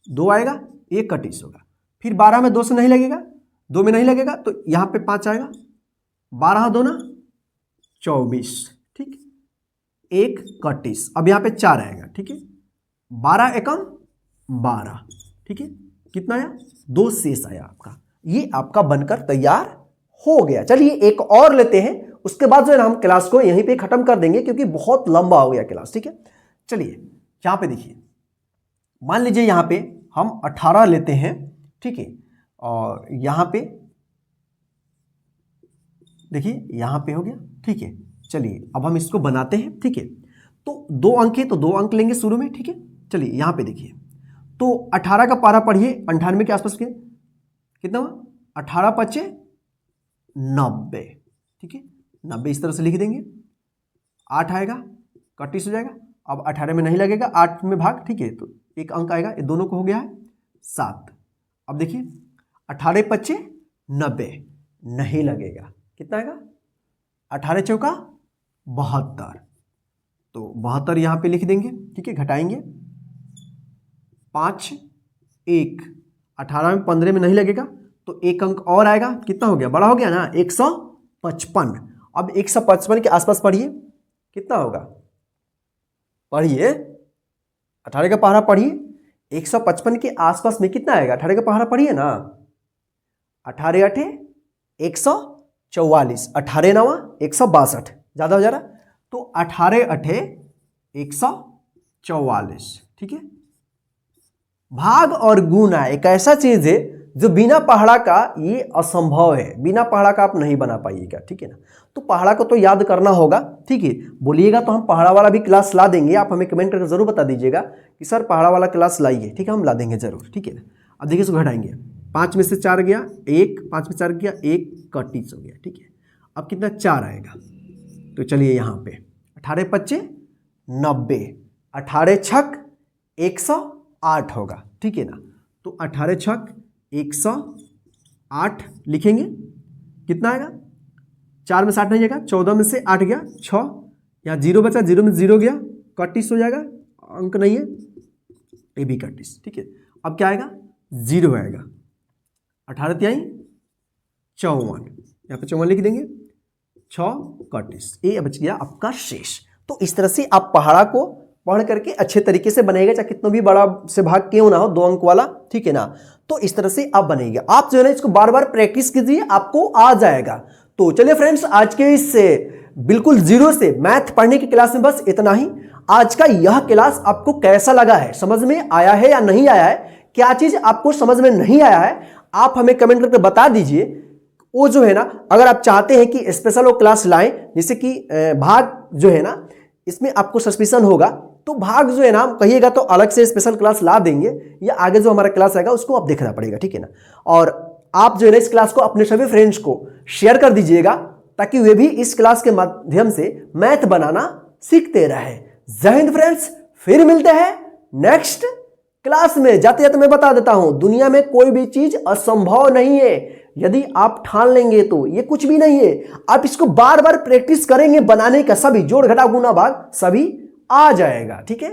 2 आएगा, 1 31 होगा। फिर 12 में 2 से नहीं लगेगा, 2 में नहीं लगेगा तो यहां पे 5 आएगा, 12 2 ना 24, ठीक, 1 31। अब यहां पे 4 आएगा, ठीक है। 12 एकम 12, ठीक है। कितना आया, 2 शेष आया आपका। ये आपका बनकर तैयार हो गया। चलिए एक और लेते हैं, उसके बाद जो है ना हम क्लास को यहीं पे खत्म कर देंगे, क्योंकि बहुत लंबा हो गया क्लास, ठीक है। चलिए यहां पे देखिए, मान लीजिए यहां पे हम 18 लेते हैं, ठीक है। और यहां पे देखिए, यहां पे हो गया, ठीक है। चलिए अब हम इसको बनाते हैं, ठीक है। तो 2 अंक है तो 2 अंक लेंगे शुरू में, ठीक है। चलिए यहां पे देखिए, तो 18 का पारा पढ़िए 98 के आसपास के, कितना हुआ, 18 5 90, ठीक है। 90 इस तरह से लिख देंगे। 8 आएगा, 31 हो जाएगा। अब 18 में नहीं लगेगा, 8 में भाग, ठीक है, तो 1 अंक आएगा। ये दोनों को हो गया है 7। अब देखिए 18 5 90 नहीं लगेगा, कितना आएगा, 18 चौका 72, तो 72 यहां पे लिख देंगे, ठीक है। घटाएंगे 5 1, 18 में 15 में नहीं लगेगा तो 1 अंक और आएगा, कितना हो गया, बड़ा हो गया ना, 155। अब 155 के आसपास पढ़िए, कितना होगा, पढ़िए 18 का पहाड़ा पढ़िए, 155 के आसपास में कितना आएगा, 18 का पहाड़ा पढ़िए ना, 18 8 144, 18 9 162, ज्यादा हो जा रहा, तो 18 8 144, ठीक है। भाग और गुना एक ऐसा चीज है जो बिना पहाड़ा का ये असंभव है, बिना पहाड़ा का आप नहीं बना पाइएगा, ठीक है ना। तो पहाड़ा को तो याद करना होगा, ठीक है। बोलिएगा तो हम पहाड़ा वाला भी क्लास ला देंगे। आप हमें कमेंट करके जरूर बता दीजिएगा कि सर पहाड़ा वाला क्लास लाइए, ठीक है, हम ला देंगे जरूर, ठीक है ना। अब देखिए इसको घटाएंगे, 5 में से 4 गया 1, 5 में 4 गया 1, 31 हो गया, ठीक है। अब कितना 4 आएगा, तो चलिए यहाँ पे 18 25 90, 18 छक 108 होगा, ठीक है ना। तो 18 छक 108 लिखेंगे, कितना आएगा, 4 में 60 नहीं जाएगा, 14 में से 8 गया 6, यहाँ 0 बचा, 0 में 0 गया, 31 हो जाएगा, अंक नहीं है, ये भी 31, ठीक है। अब क्या आएगा, 0 आएगा, 18 तिहाई 54, यहाँ पे 54 लिख देंगे, 6 31, ये बच गया आपका शेष। तो इस तरह से आप पहाड़ा को पढ़ करके अच्छे तरीके से बनेगा, चाहे कितना भी बड़ा से भाग क्यों ना हो, 2 अंक वाला, ठीक है ना। तो इस तरह से आप बनेगा, आप जो है ना इसको बार बार प्रैक्टिस कीजिए, आपको आ जाएगा। तो चलिए फ्रेंड्स, आज के इस बिल्कुल जीरो से मैथ पढ़ने की क्लास में बस इतना ही। आज का यह क्लास आपको कैसा लगा है, समझ में आया है या नहीं आया है, क्या चीज आपको समझ में नहीं आया है, आप हमें कमेंट करके बता दीजिए। वो जो है ना, अगर आप चाहते हैं कि स्पेशल वो क्लास लाएं, जैसे कि भाग जो है ना इसमें आपको सस्पिशन होगा तो भाग जो है ना, कहिएगा तो अलग से स्पेशल क्लास ला देंगे, या आगे जो हमारा क्लास आएगा उसको आप देखना पड़ेगा, ठीक है ना। और आप जो है ना इस क्लास को अपने सभी फ्रेंड्स को शेयर कर दीजिएगा ताकि वे भी इस क्लास के माध्यम से मैथ बनाना सीखते रहे। जय हिंद फ्रेंड्स, फिर मिलते हैं नेक्स्ट क्लास में। जाते जाते मैं बता देता हूं, दुनिया में कोई भी चीज असंभव नहीं है। यदि आप ठान लेंगे तो ये कुछ भी नहीं है। आप इसको बार बार प्रैक्टिस करेंगे बनाने का, सभी जोड़ घटा गुना भाग सभी आ जाएगा, ठीक है।